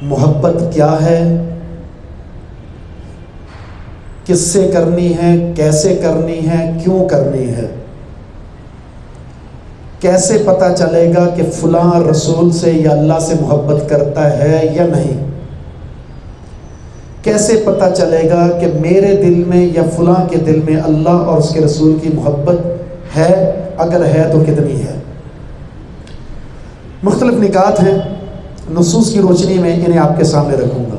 محبت کیا ہے، کس سے کرنی ہے، کیسے کرنی ہے، کیوں کرنی ہے، کیسے پتہ چلے گا کہ فلاں رسول سے یا اللہ سے محبت کرتا ہے یا نہیں، کیسے پتہ چلے گا کہ میرے دل میں یا فلاں کے دل میں اللہ اور اس کے رسول کی محبت ہے، اگر ہے تو کتنی ہے۔ مختلف نکات ہیں، نصوص کی روشنی میں انہیں آپ کے سامنے رکھوں گا۔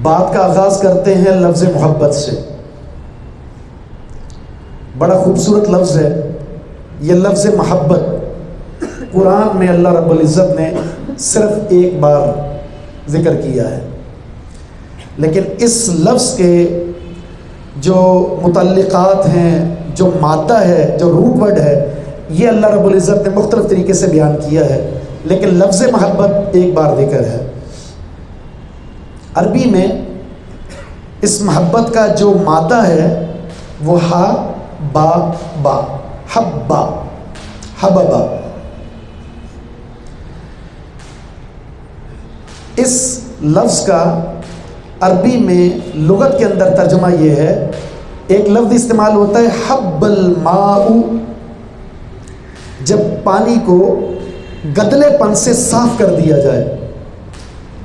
بات کا آغاز کرتے ہیں لفظ محبت سے۔ بڑا خوبصورت لفظ ہے یہ لفظ محبت۔ قرآن میں اللہ رب العزت نے صرف ایک بار ذکر کیا ہے، لیکن اس لفظ کے جو متعلقات ہیں، جو مادہ ہے، جو روٹ ورڈ ہے، یہ اللہ رب العزت نے مختلف طریقے سے بیان کیا ہے، لیکن لفظ محبت ایک بار ذکر ہے۔ عربی میں اس محبت کا جو مادہ ہے وہ ہا با با، حبا حببا۔ اس لفظ کا عربی میں لغت کے اندر ترجمہ یہ ہے، ایک لفظ استعمال ہوتا ہے حب الماء، جب پانی کو گدلے پن سے صاف کر دیا جائے،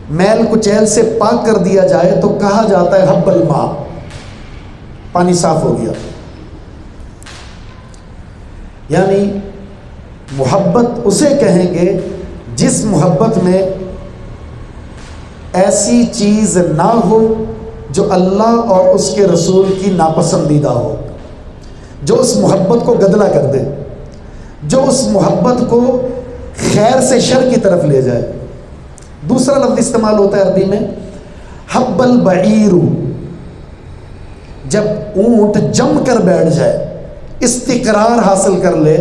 میل کچیل سے پاک کر دیا جائے تو کہا جاتا ہے حب الماء، پانی صاف ہو گیا۔ یعنی محبت اسے کہیں گے جس محبت میں ایسی چیز نہ ہو جو اللہ اور اس کے رسول کی ناپسندیدہ ہو، جو اس محبت کو گدلا کر دے، جو اس محبت کو خیر سے شر کی طرف لے جائے۔ دوسرا لفظ استعمال ہوتا ہے عربی میں حب البعیر، جب اونٹ جم کر بیٹھ جائے، استقرار حاصل کر لے،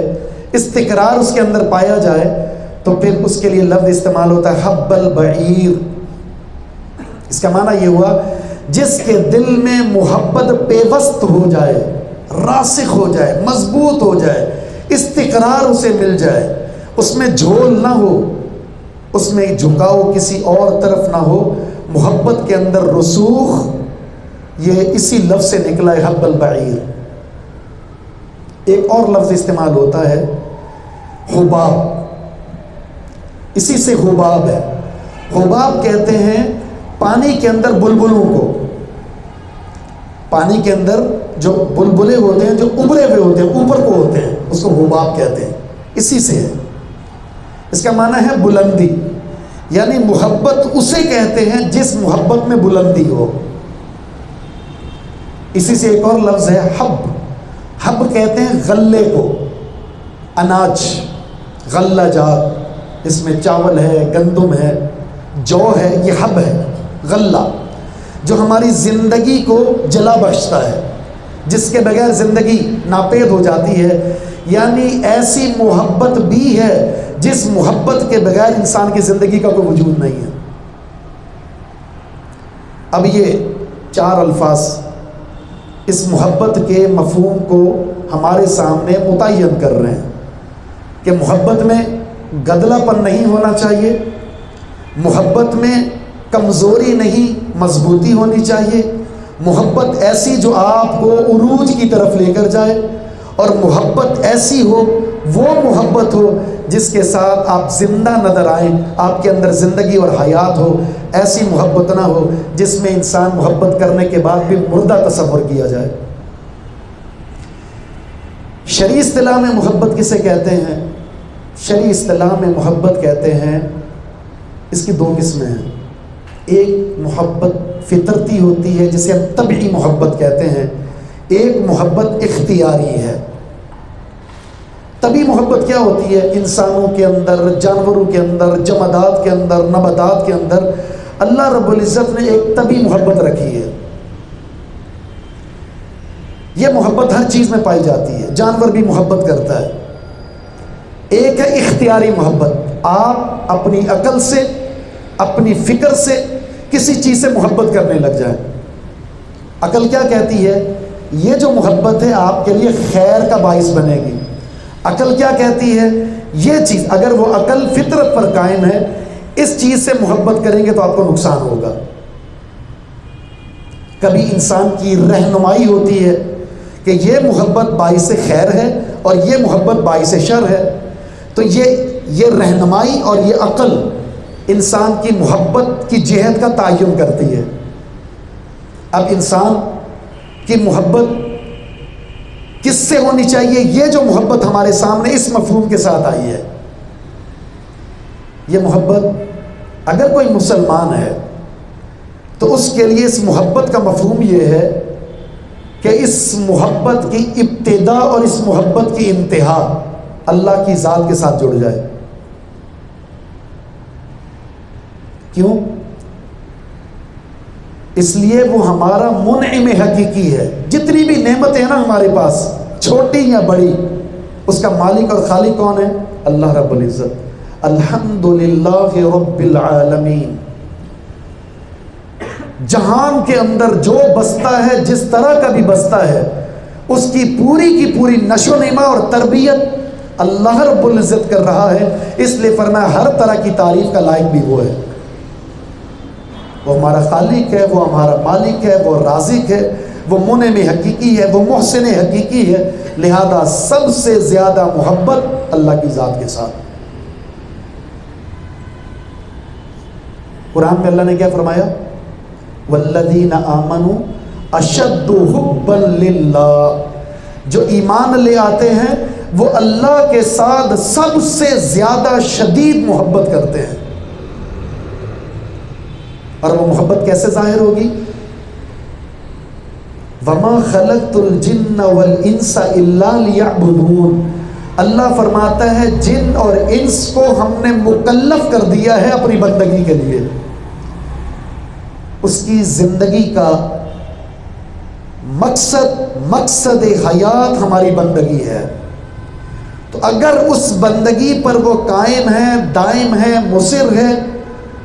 استقرار اس کے اندر پایا جائے، تو پھر اس کے لیے لفظ استعمال ہوتا ہے حب البعیر۔ اس کا معنی یہ ہوا جس کے دل میں محبت پیوست ہو جائے، راسخ ہو جائے، مضبوط ہو جائے، استقرار اسے مل جائے، اس میں جھول نہ ہو، اس میں جھکاؤ کسی اور طرف نہ ہو، محبت کے اندر رسوخ، یہ اسی لفظ سے نکلا ہے حب البعیر۔ ایک اور لفظ استعمال ہوتا ہے حباب، اسی سے حباب ہے۔ حباب کہتے ہیں پانی کے اندر بلبلوں کو، پانی کے اندر جو بلبلے ہوتے ہیں، جو ابھرے ہوئے ہوتے ہیں، اوپر کو ہوتے ہیں، اس کو حباب کہتے ہیں، اسی سے ہے۔ اس کا معنی ہے بلندی، یعنی محبت اسے کہتے ہیں جس محبت میں بلندی ہو۔ اسی سے ایک اور لفظ ہے حب، حب کہتے ہیں غلے کو، اناج، غلہ جات، اس میں چاول ہے، گندم ہے، جو ہے، یہ حب ہے، غلہ، جو ہماری زندگی کو جلا بخشتا ہے، جس کے بغیر زندگی ناپید ہو جاتی ہے۔ یعنی ایسی محبت بھی ہے جس محبت کے بغیر انسان کی زندگی کا کوئی وجود نہیں ہے۔ اب یہ چار الفاظ اس محبت کے مفہوم کو ہمارے سامنے متعین کر رہے ہیں کہ محبت میں گدلا پن نہیں ہونا چاہیے، محبت میں کمزوری نہیں، مضبوطی ہونی چاہیے، محبت ایسی جو آپ کو عروج کی طرف لے کر جائے، اور محبت ایسی ہو، وہ محبت ہو جس کے ساتھ آپ زندہ نظر آئیں، آپ کے اندر زندگی اور حیات ہو۔ ایسی محبت نہ ہو جس میں انسان محبت کرنے کے بعد بھی مردہ تصور کیا جائے۔ شرعی اصطلاح میں محبت کسے کہتے ہیں؟ شرعی اصطلاح میں محبت کہتے ہیں، اس کی دو قسمیں ہیں۔ ایک محبت فطرتی ہوتی ہے جسے ہم طبعی محبت کہتے ہیں، ایک محبت اختیاری ہے۔ طبعی محبت کیا ہوتی ہے؟ انسانوں کے اندر، جانوروں کے اندر، جمادات کے اندر، نباتات کے اندر اللہ رب العزت نے ایک طبعی محبت رکھی ہے۔ یہ محبت ہر چیز میں پائی جاتی ہے، جانور بھی محبت کرتا ہے۔ ایک ہے اختیاری محبت، آپ اپنی عقل سے، اپنی فکر سے کسی چیز سے محبت کرنے لگ جائیں۔ عقل کیا کہتی ہے؟ یہ جو محبت ہے آپ کے لیے خیر کا باعث بنے گی۔ عقل کیا کہتی ہے؟ یہ چیز، اگر وہ عقل فطرت پر قائم ہے، اس چیز سے محبت کریں گے تو آپ کو نقصان ہوگا۔ کبھی انسان کی رہنمائی ہوتی ہے کہ یہ محبت باعث خیر ہے اور یہ محبت باعث شر ہے، تو یہ رہنمائی اور یہ عقل انسان کی محبت کی جہت کا تعین کرتی ہے۔ اب انسان کی محبت کس سے ہونی چاہیے؟ یہ جو محبت ہمارے سامنے اس مفہوم کے ساتھ آئی ہے، یہ محبت اگر کوئی مسلمان ہے تو اس کے لیے اس محبت کا مفہوم یہ ہے کہ اس محبت کی ابتدا اور اس محبت کی انتہا اللہ کی ذات کے ساتھ جڑ جائے۔ کیوں؟ اس لیے وہ ہمارا منعم حقیقی ہے۔ جتنی بھی نعمتیں ہیں نا ہمارے پاس، چھوٹی یا بڑی، اس کا مالک اور خالق کون ہے؟ اللہ رب العزت۔ الحمدللہ رب العالمین۔ جہان کے اندر جو بستا ہے، جس طرح کا بھی بستا ہے، اس کی پوری نشو و نما اور تربیت اللہ رب العزت کر رہا ہے۔ اس لیے فرمایا ہر طرح کی تعریف کا لائق بھی وہ ہے۔ وہ ہمارا خالق ہے، وہ ہمارا مالک ہے، وہ رازق ہے، وہ منعم حقیقی ہے، وہ محسن حقیقی ہے۔ لہذا سب سے زیادہ محبت اللہ کی ذات کے ساتھ۔ قرآن میں اللہ نے کیا فرمایا؟ والذین آمنوا اشد حبا للہ۔ جو ایمان لے آتے ہیں وہ اللہ کے ساتھ سب سے زیادہ شدید محبت کرتے ہیں۔ اور وہ محبت کیسے ظاہر ہوگی؟ وما خلقت الجن والانس الا لیعبدون۔ اللہ فرماتا ہے جن اور انس کو ہم نے مکلف کر دیا ہے اپنی بندگی کے لیے۔ اس کی زندگی کا مقصد حیات ہماری بندگی ہے۔ تو اگر اس بندگی پر وہ قائم ہے، دائم ہے، مصر ہے،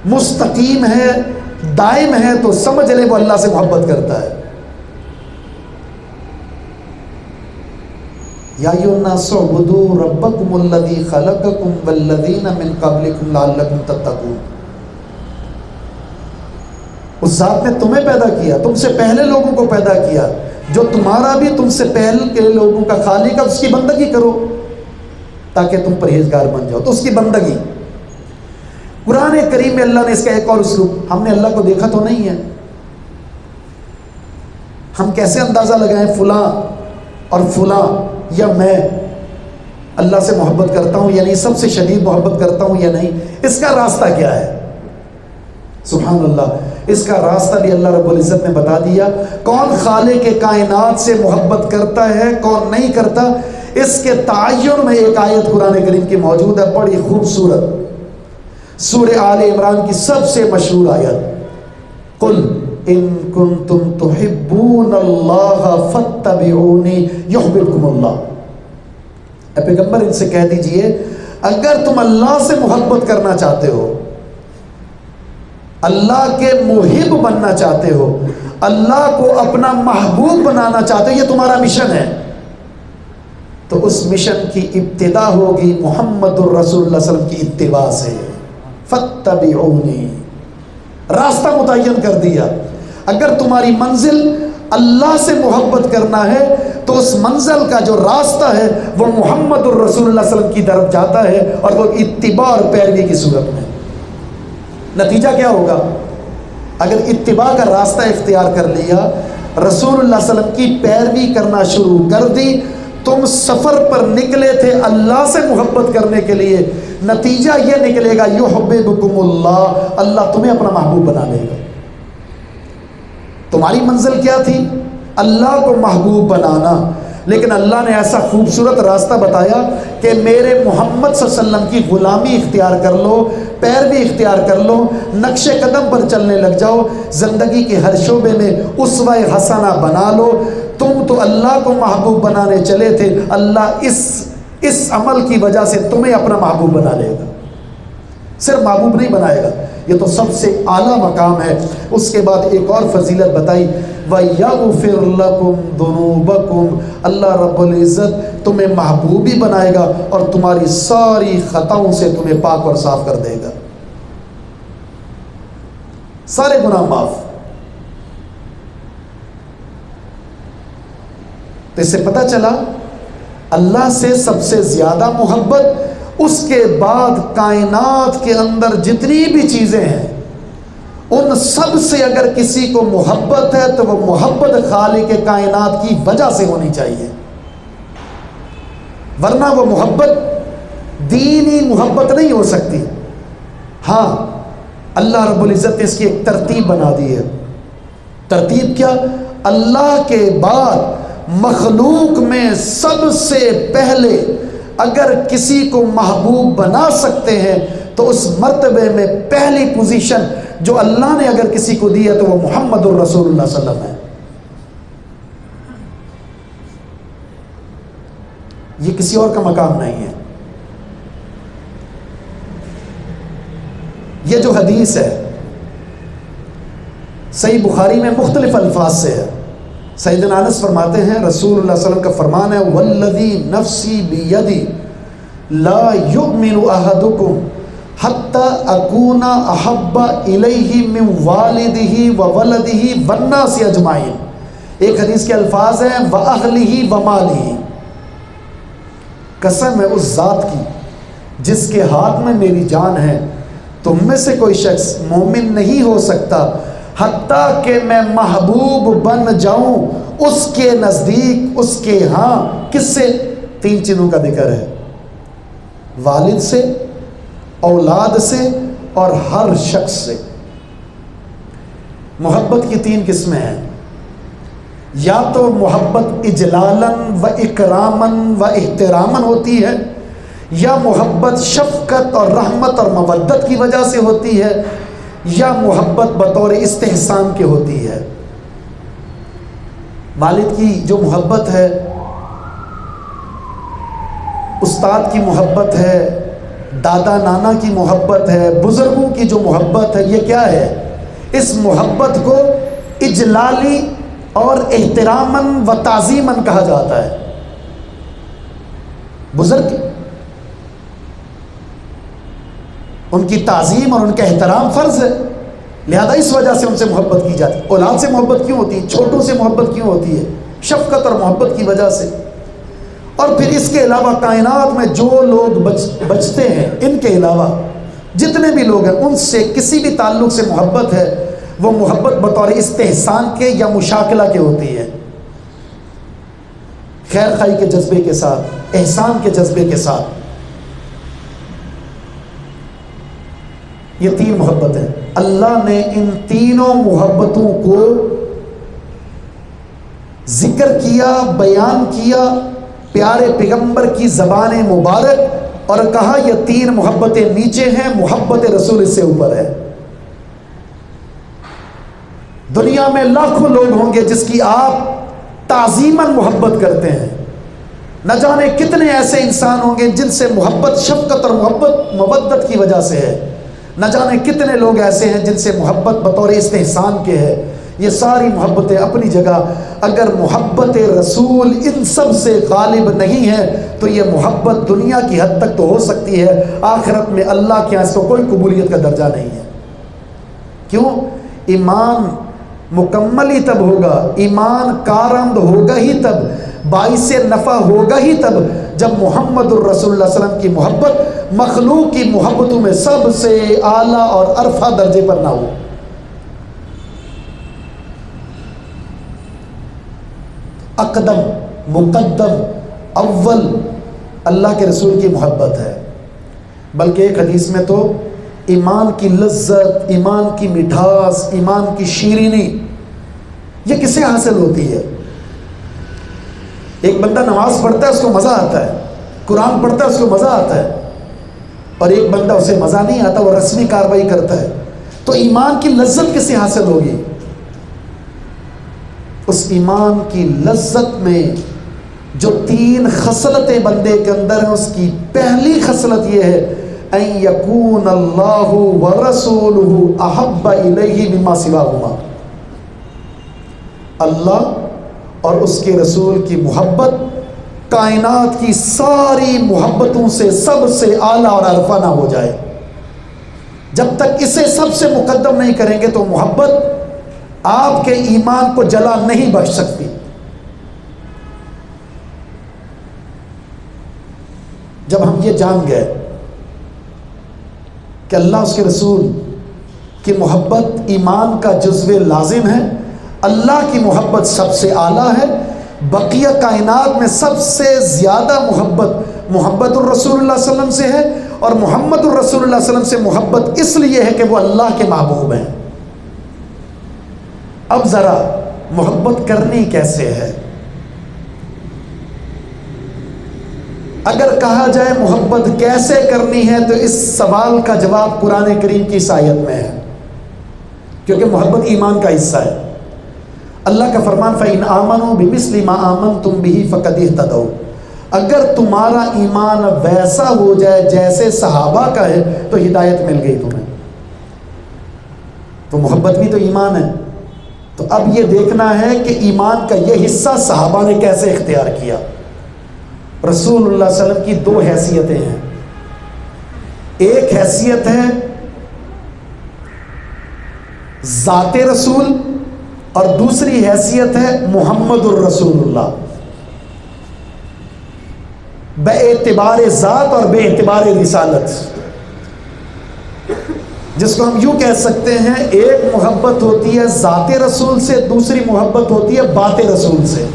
مستقیم ہے، دائم ہے، تو سمجھ لیں وہ اللہ سے محبت کرتا ہے۔ یا ایھا الناس اعبدوا ربکم الذی خلقکم والذین من قبلکم لعلکم تتقون۔ اس ذات نے تمہیں پیدا کیا، تم سے پہلے لوگوں کو پیدا کیا، جو تمہارا بھی تم سے پہلے کے لوگوں کا خالق ہے، اس کی بندگی کرو تاکہ تم پرہیزگار بن جاؤ۔ تو اس کی بندگی، قرآن کریم میں اللہ نے اس کا ایک اور اسلوب، ہم نے اللہ کو دیکھا تو نہیں ہے، ہم کیسے اندازہ لگائیں فلاں اور فلاں یا میں اللہ سے محبت کرتا ہوں یا نہیں، سب سے شدید محبت کرتا ہوں یا نہیں، اس کا راستہ کیا ہے؟ سبحان اللہ، اس کا راستہ بھی اللہ رب العزت نے بتا دیا۔ کون خالق کائنات سے محبت کرتا ہے، کون نہیں کرتا، اس کے تعین میں ایک آیت قرآن کریم کی موجود ہے، بڑی خوبصورت، سورہ آل عمران کی سب سے مشہور آیت، قل ان کنتم تحبون اللہ فاتبعونی یحببکم اللہ۔ اے پیغمبر ان سے کہہ دیجئے اگر تم اللہ سے محبت کرنا چاہتے ہو، اللہ کے محب بننا چاہتے ہو، اللہ کو اپنا محبوب بنانا چاہتے ہو، یہ تمہارا مشن ہے، تو اس مشن کی ابتدا ہوگی محمد الرسول اللہ صلی اللہ علیہ وسلم کی اتباع سے۔ فاتبعونی، راستہ متعین کر دیا۔ اگر تمہاری منزل اللہ سے محبت کرنا ہے تو اس منزل کا جو راستہ ہے وہ محمد الرسول اللہ صلی اللہ علیہ وسلم کی طرف جاتا ہے، اور وہ اتباع اور پیروی کی صورت میں۔ نتیجہ کیا ہوگا؟ اگر اتباع کا راستہ اختیار کر لیا، رسول اللہ صلی اللہ علیہ وسلم کی پیروی کرنا شروع کر دی، تم سفر پر نکلے تھے اللہ سے محبت کرنے کے لیے، نتیجہ یہ نکلے گا یحببکم اللہ، اللہ تمہیں اپنا محبوب بنا لے گا۔ تمہاری منزل کیا تھی؟ اللہ کو محبوب بنانا، لیکن اللہ نے ایسا خوبصورت راستہ بتایا کہ میرے محمد صلی اللہ علیہ وسلم کی غلامی اختیار کر لو، پیروی اختیار کر لو، نقش قدم پر چلنے لگ جاؤ، زندگی کے ہر شعبے میں اسوہ حسنہ بنا لو۔ تم تو اللہ کو محبوب بنانے چلے تھے، اللہ اس عمل کی وجہ سے تمہیں اپنا محبوب بنا لے گا۔ صرف محبوب نہیں بنائے گا، یہ تو سب سے اعلیٰ مقام ہے۔ اس کے بعد ایک اور فضیلت بتائی، وَيَغْفِرْ لَكُمْ ذُنُوبَكُمْ، اللہ رب العزت تمہیں محبوب بھی بنائے گا اور تمہاری ساری خطاؤں سے تمہیں پاک اور صاف کر دے گا۔ سارے گناہ معاف۔ تو اس سے پتہ چلا اللہ سے سب سے زیادہ محبت، اس کے بعد کائنات کے اندر جتنی بھی چیزیں ہیں ان سب سے اگر کسی کو محبت ہے تو وہ محبت خالق کائنات کی وجہ سے ہونی چاہیے، ورنہ وہ محبت دینی محبت نہیں ہو سکتی۔ ہاں اللہ رب العزت نے اس کی ایک ترتیب بنا دی ہے۔ ترتیب کیا؟ اللہ کے بعد مخلوق میں سب سے پہلے اگر کسی کو محبوب بنا سکتے ہیں تو اس مرتبے میں پہلی پوزیشن جو اللہ نے اگر کسی کو دی ہے تو وہ محمد الرسول اللہ صلی اللہ علیہ وسلم ہے۔ یہ کسی اور کا مقام نہیں ہے۔ یہ جو حدیث ہے صحیح بخاری میں مختلف الفاظ سے ہے۔ سیدنا انس فرماتے ہیں رسول اللہ صلی اللہ علیہ وسلم کا فرمان ہے والذی نفسی بیدی لا یؤمن احدکم حتی اکون احب الیہ من والدہ وولدہ والناس اجمعین۔ ایک حدیث کے الفاظ ہیں واہلہ ومالہ، قسم ہے اس ذات کی جس کے ہاتھ میں میری جان ہے، تم میں سے کوئی شخص مومن نہیں ہو سکتا حتیٰ کہ میں محبوب بن جاؤں اس کے نزدیک، اس کے ہاں، کس سے؟ تین چیزوں کا ذکر ہے، والد سے، اولاد سے اور ہر شخص سے۔ محبت کی تین قسمیں ہیں، یا تو محبت اجلالن و اکرامن و احترامن ہوتی ہے، یا محبت شفقت اور رحمت اور مودت کی وجہ سے ہوتی ہے، یا محبت بطور استحسان کے ہوتی ہے۔ والد کی جو محبت ہے، استاد کی محبت ہے، دادا نانا کی محبت ہے، بزرگوں کی جو محبت ہے، یہ کیا ہے؟ اس محبت کو اجلالی اور احتراماً و تعظیماً کہا جاتا ہے۔ بزرگ ان کی تعظیم اور ان کا احترام فرض ہے، لہذا اس وجہ سے ان سے محبت کی جاتی ہے۔ اولاد سے محبت کیوں ہوتی ہے؟ چھوٹوں سے محبت کیوں ہوتی ہے؟ شفقت اور محبت کی وجہ سے۔ اور پھر اس کے علاوہ کائنات میں جو لوگ بچتے ہیں، ان کے علاوہ جتنے بھی لوگ ہیں، ان سے کسی بھی تعلق سے محبت ہے، وہ محبت بطور استحسان کے یا مشاکلہ کے ہوتی ہے، خیر خواہی کے جذبے کے ساتھ، احسان کے جذبے کے ساتھ۔ یہ تین محبت ہے۔ اللہ نے ان تینوں محبتوں کو ذکر کیا، بیان کیا پیارے پیغمبر کی زبان مبارک، اور کہا یہ تین محبتیں نیچے ہیں، محبت رسول اس سے اوپر ہے۔ دنیا میں لاکھوں لوگ ہوں گے جس کی آپ تعظیماً محبت کرتے ہیں، نہ جانے کتنے ایسے انسان ہوں گے جن سے محبت شفقت اور محبت مودت کی وجہ سے ہے، نہ جانے کتنے لوگ ایسے ہیں جن سے محبت بطور استحسان کے ہے۔ یہ ساری محبتیں اپنی جگہ، اگر محبت رسول ان سب سے غالب نہیں ہے تو یہ محبت دنیا کی حد تک تو ہو سکتی ہے، آخرت میں اللہ کے یہاں اس کو کوئی قبولیت کا درجہ نہیں ہے۔ کیوں؟ ایمان مکمل ہی تب ہوگا، ایمان کارآمد ہوگا ہی تب، باعث نفع ہوگا ہی تب جب محمد الرسول اللہ صلی اللہ علیہ وسلم کی محبت مخلوق کی محبتوں میں سب سے اعلیٰ اور عرفہ درجے پر نہ ہو۔ اقدم، مقدم، اول اللہ کے رسول کی محبت ہے۔ بلکہ ایک حدیث میں تو ایمان کی لذت، ایمان کی مٹھاس، ایمان کی شیرینی یہ کسے حاصل ہوتی ہے؟ ایک بندہ نماز پڑھتا ہے اس کو مزہ آتا ہے، قرآن پڑھتا ہے اس کو مزہ آتا ہے، اور ایک بندہ اسے مزہ نہیں آتا، وہ رسمی کارروائی کرتا ہے، تو ایمان کی لذت کسے حاصل ہوگی؟ اس ایمان کی لذت میں جو تین خصلتیں بندے کے اندر ہیں، اس کی پہلی خصلت یہ ہے ان یکون اللہ ورسولہ احب الیہ مما سواہما، اللہ اور اس کے رسول کی محبت کائنات کی ساری محبتوں سے سب سے اعلیٰ اور عرفہ نہ ہو جائے۔ جب تک اسے سب سے مقدم نہیں کریں گے تو محبت آپ کے ایمان کو جلا نہیں بخش سکتی۔ جب ہم یہ جان گئے کہ اللہ اس کے رسول کی محبت ایمان کا جزو لازم ہے، اللہ کی محبت سب سے اعلیٰ ہے، بقیہ کائنات میں سب سے زیادہ محبت الرسول اللہ صلی اللہ علیہ وسلم سے ہے، اور محمد الرسول اللہ صلی اللہ علیہ وسلم سے محبت اس لیے ہے کہ وہ اللہ کے محبوب ہیں۔ اب ذرا محبت کرنی کیسے ہے؟ اگر کہا جائے محبت کیسے کرنی ہے تو اس سوال کا جواب قرآن کریم کی اس آیت میں ہے، کیونکہ محبت ایمان کا حصہ ہے۔ اللہ کا فرمان فَإِنْ آمَنُوا بِمِثْلِ مَا آمَنْتُمْ بِهِ فَقَدِ اهْتَدَوْا، اگر تمہارا ایمان ویسا ہو جائے جیسے صحابہ کا ہے تو ہدایت مل گئی تمہیں۔ تو محبت بھی تو ایمان ہے، تو اب یہ دیکھنا ہے کہ ایمان کا یہ حصہ صحابہ نے کیسے اختیار کیا۔ رسول اللہ صلی اللہ علیہ وسلم کی دو حیثیتیں ہیں، ایک حیثیت ہے ذات رسول اور دوسری حیثیت ہے محمد الرسول اللہ، بے اعتبار ذات اور بے اعتبار رسالت، جس کو ہم یوں کہہ سکتے ہیں ایک محبت ہوتی ہے ذات رسول سے، دوسری محبت ہوتی ہے بات رسول سے۔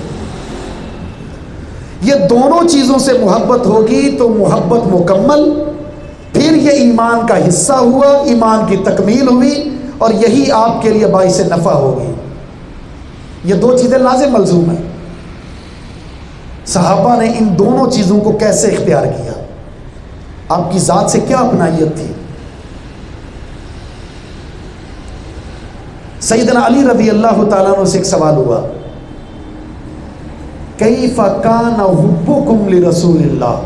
یہ دونوں چیزوں سے محبت ہوگی تو محبت مکمل، پھر یہ ایمان کا حصہ ہوا، ایمان کی تکمیل ہوئی، اور یہی آپ کے لیے باعث نفع ہوگی۔ یہ دو چیزیں لازم ملزوم ہیں۔ صحابہ نے ان دونوں چیزوں کو کیسے اختیار کیا؟ آپ کی ذات سے کیا اپنائیت تھی؟ سیدنا علی رضی اللہ تعالیٰ عنہ سے ایک سوال ہوا، کیف کان حبکم لرسول اللہ،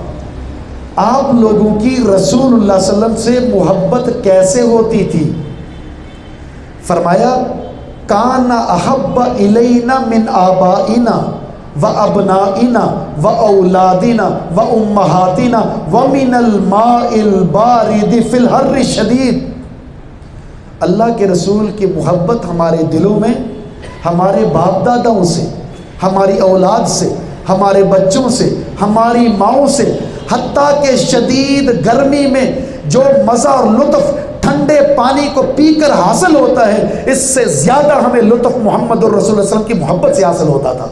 آپ لوگوں کی رسول اللہ صلی اللہ علیہ وسلم سے محبت کیسے ہوتی تھی؟ فرمایا کان احب الینا من آبائنا و ابنائنا و اولادنا و امہاتنا و من الماء البارد فی الحر الشدید۔ اللہ کے رسول کی محبت ہمارے دلوں میں ہمارے باپ داداؤں سے، ہماری اولاد سے، ہمارے بچوں سے، ہماری ماؤں سے، حتیٰ کہ شدید گرمی میں جو مزہ اور لطف ٹھنڈے پانی کو پی کر حاصل ہوتا ہے، اس سے زیادہ ہمیں لطف محمد الرسول صلی اللہ علیہ وسلم کی محبت سے حاصل ہوتا تھا۔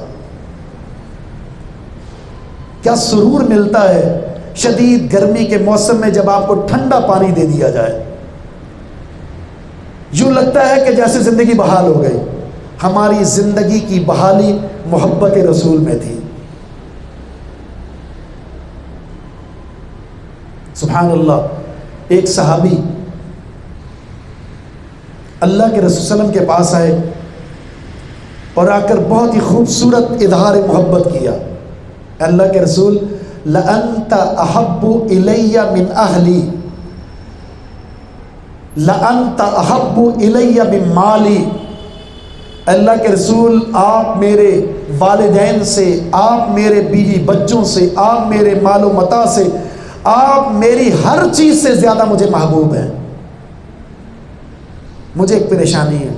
کیا سرور ملتا ہے شدید گرمی کے موسم میں جب آپ کو ٹھنڈا پانی دے دیا جائے، یوں لگتا ہے کہ جیسے زندگی بحال ہو گئی۔ ہماری زندگی کی بحالی محبت رسول میں تھی۔ سبحان اللہ، ایک صحابی اللہ کے رسول صلی اللہ علیہ وسلم کے پاس آئے اور آ کر بہت ہی خوبصورت اظہار محبت کیا، اللہ کے رسول لأنت احب الی من اہلی، لأنت احب الی من مالی، اللہ کے رسول آپ میرے والدین سے، آپ میرے بیوی بچوں سے، آپ میرے مال و متاع سے، آپ میری ہر چیز سے زیادہ مجھے محبوب ہیں۔ مجھے ایک پریشانی ہے،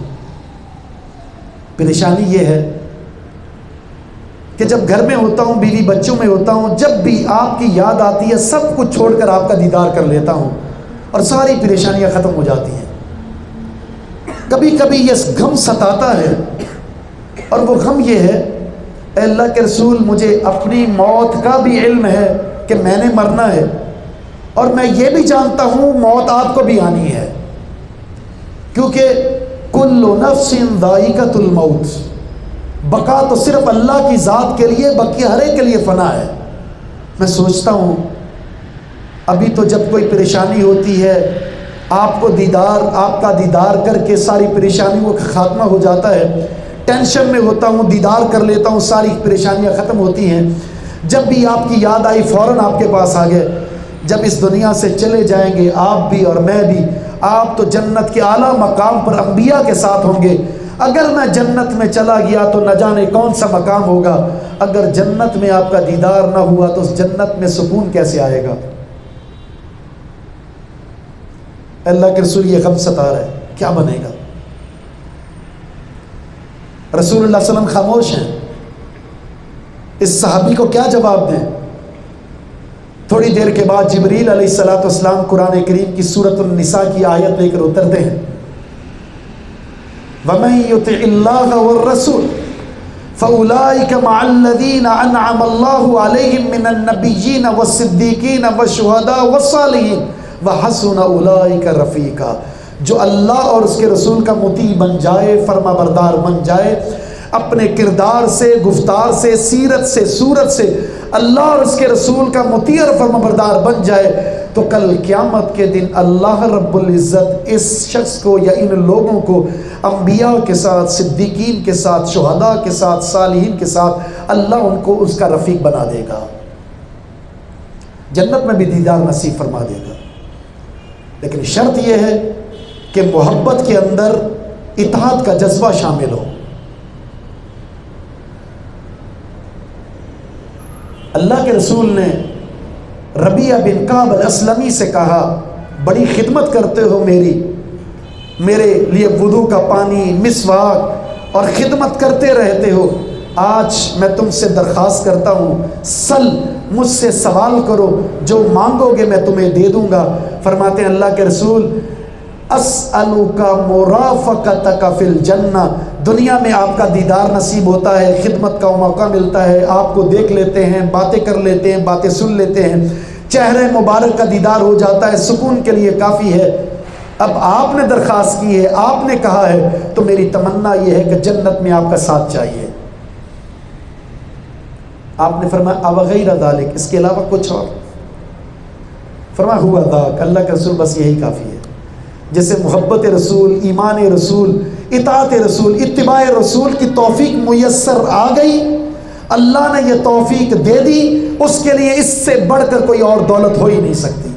پریشانی یہ ہے کہ جب گھر میں ہوتا ہوں، بیوی بچوں میں ہوتا ہوں، جب بھی آپ کی یاد آتی ہے سب کچھ چھوڑ کر آپ کا دیدار کر لیتا ہوں اور ساری پریشانیاں ختم ہو جاتی ہیں۔ کبھی کبھی یہ غم ستاتا ہے، اور وہ غم یہ ہے اے اللہ کے رسول مجھے اپنی موت کا بھی علم ہے کہ میں نے مرنا ہے، اور میں یہ بھی جانتا ہوں موت آپ کو بھی آنی ہے، کیونکہ کل نفس ذائقۃ الموت، بقا تو صرف اللہ کی ذات کے لیے، بقیہ ہر ایک کے لیے فنا ہے۔ میں سوچتا ہوں ابھی تو جب کوئی پریشانی ہوتی ہے آپ کا دیدار کر کے ساری پریشانیوں کا خاتمہ ہو جاتا ہے، ٹینشن میں ہوتا ہوں، دیدار کر لیتا ہوں، ساری پریشانیاں ختم ہوتی ہیں۔ جب بھی آپ کی یاد آئی فوراً آپ کے پاس آ گئے۔ جب اس دنیا سے چلے جائیں گے آپ بھی اور میں بھی، آپ تو جنت کے اعلیٰ مقام پر انبیاء کے ساتھ ہوں گے۔ اگر میں جنت میں چلا گیا تو نہ جانے کون سا مقام ہوگا۔ اگر جنت میں آپ کا دیدار نہ ہوا تو اس جنت میں سکون کیسے آئے گا؟ اللہ کے رسول یہ غم ستا رہا ہے، کیا بنے گا؟ رسول اللہ صلی اللہ علیہ وسلم خاموش ہیں، اس صحابی کو کیا جواب دیں؟ تھوڑی دیر کے بعد جبریل علیہ السلام قرآن کریم کی سورۃ النساء کی آیت لے کر اترتے ہیں، وَمَن يُطِعِ اللَّهَ وَالرَّسُولَ فَأُولَٰئِكَ مَعَ الَّذِينَ أَنْعَمَ اللَّهُ عَلَيْهِم مِّنَ النَّبِيِّينَ وَالصِّدِّيقِينَ وَالشُّهَدَاءِ وَالصَّالِحِينَ وَحَسُنَ أُولَٰئِكَ رَفِيقًا۔ جو اللہ اور اس کے رسول کا مطیع بن جائے، فرما بردار بن جائے، اپنے کردار سے، گفتار سے، سیرت سے، صورت سے اللہ اور اس کے رسول کا مطیع اور فرما بردار بن جائے، تو کل قیامت کے دن اللہ رب العزت اس شخص کو یا ان لوگوں کو انبیاء کے ساتھ، صدیقین کے ساتھ، شہداء کے ساتھ، صالحین کے ساتھ اللہ ان کو اس کا رفیق بنا دے گا، جنت میں بھی دیدار نصیب فرما دے گا۔ لیکن شرط یہ ہے کہ محبت کے اندر اطاعت کا جذبہ شامل ہو۔ اللہ کے رسول نے ربیعہ بن کعب الاسلمی سے کہا، بڑی خدمت کرتے ہو میرے لیے وضو کا پانی، مسواک اور خدمت کرتے رہتے ہو، آج میں تم سے درخواست کرتا ہوں، سل، مجھ سے سوال کرو، جو مانگو گے میں تمہیں دے دوں گا۔ فرماتے ہیں اللہ کے رسول، اسألک مرافقتک فی الجنہ، دنیا میں آپ کا دیدار نصیب ہوتا ہے، خدمت کا موقع ملتا ہے، آپ کو دیکھ لیتے ہیں، باتیں کر لیتے ہیں، باتیں سن لیتے ہیں، چہرے مبارک کا دیدار ہو جاتا ہے، سکون کے لیے کافی ہے۔ اب آپ نے درخواست کی ہے، آپ نے کہا ہے، تو میری تمنا یہ ہے کہ جنت میں آپ کا ساتھ چاہیے۔ آپ نے فرمایا او غیر ذالک، اس کے علاوہ کچھ اور؟ فرمایا ہوا ذاک، اللہ کے رسول بس یہی کافی ہے۔ جیسے محبت رسول، ایمان رسول، اطاعت رسول، اتباع رسول کی توفیق میسر آ گئی، اللہ نے یہ توفیق دے دی، اس کے لیے اس سے بڑھ کر کوئی اور دولت ہو ہی نہیں سکتی۔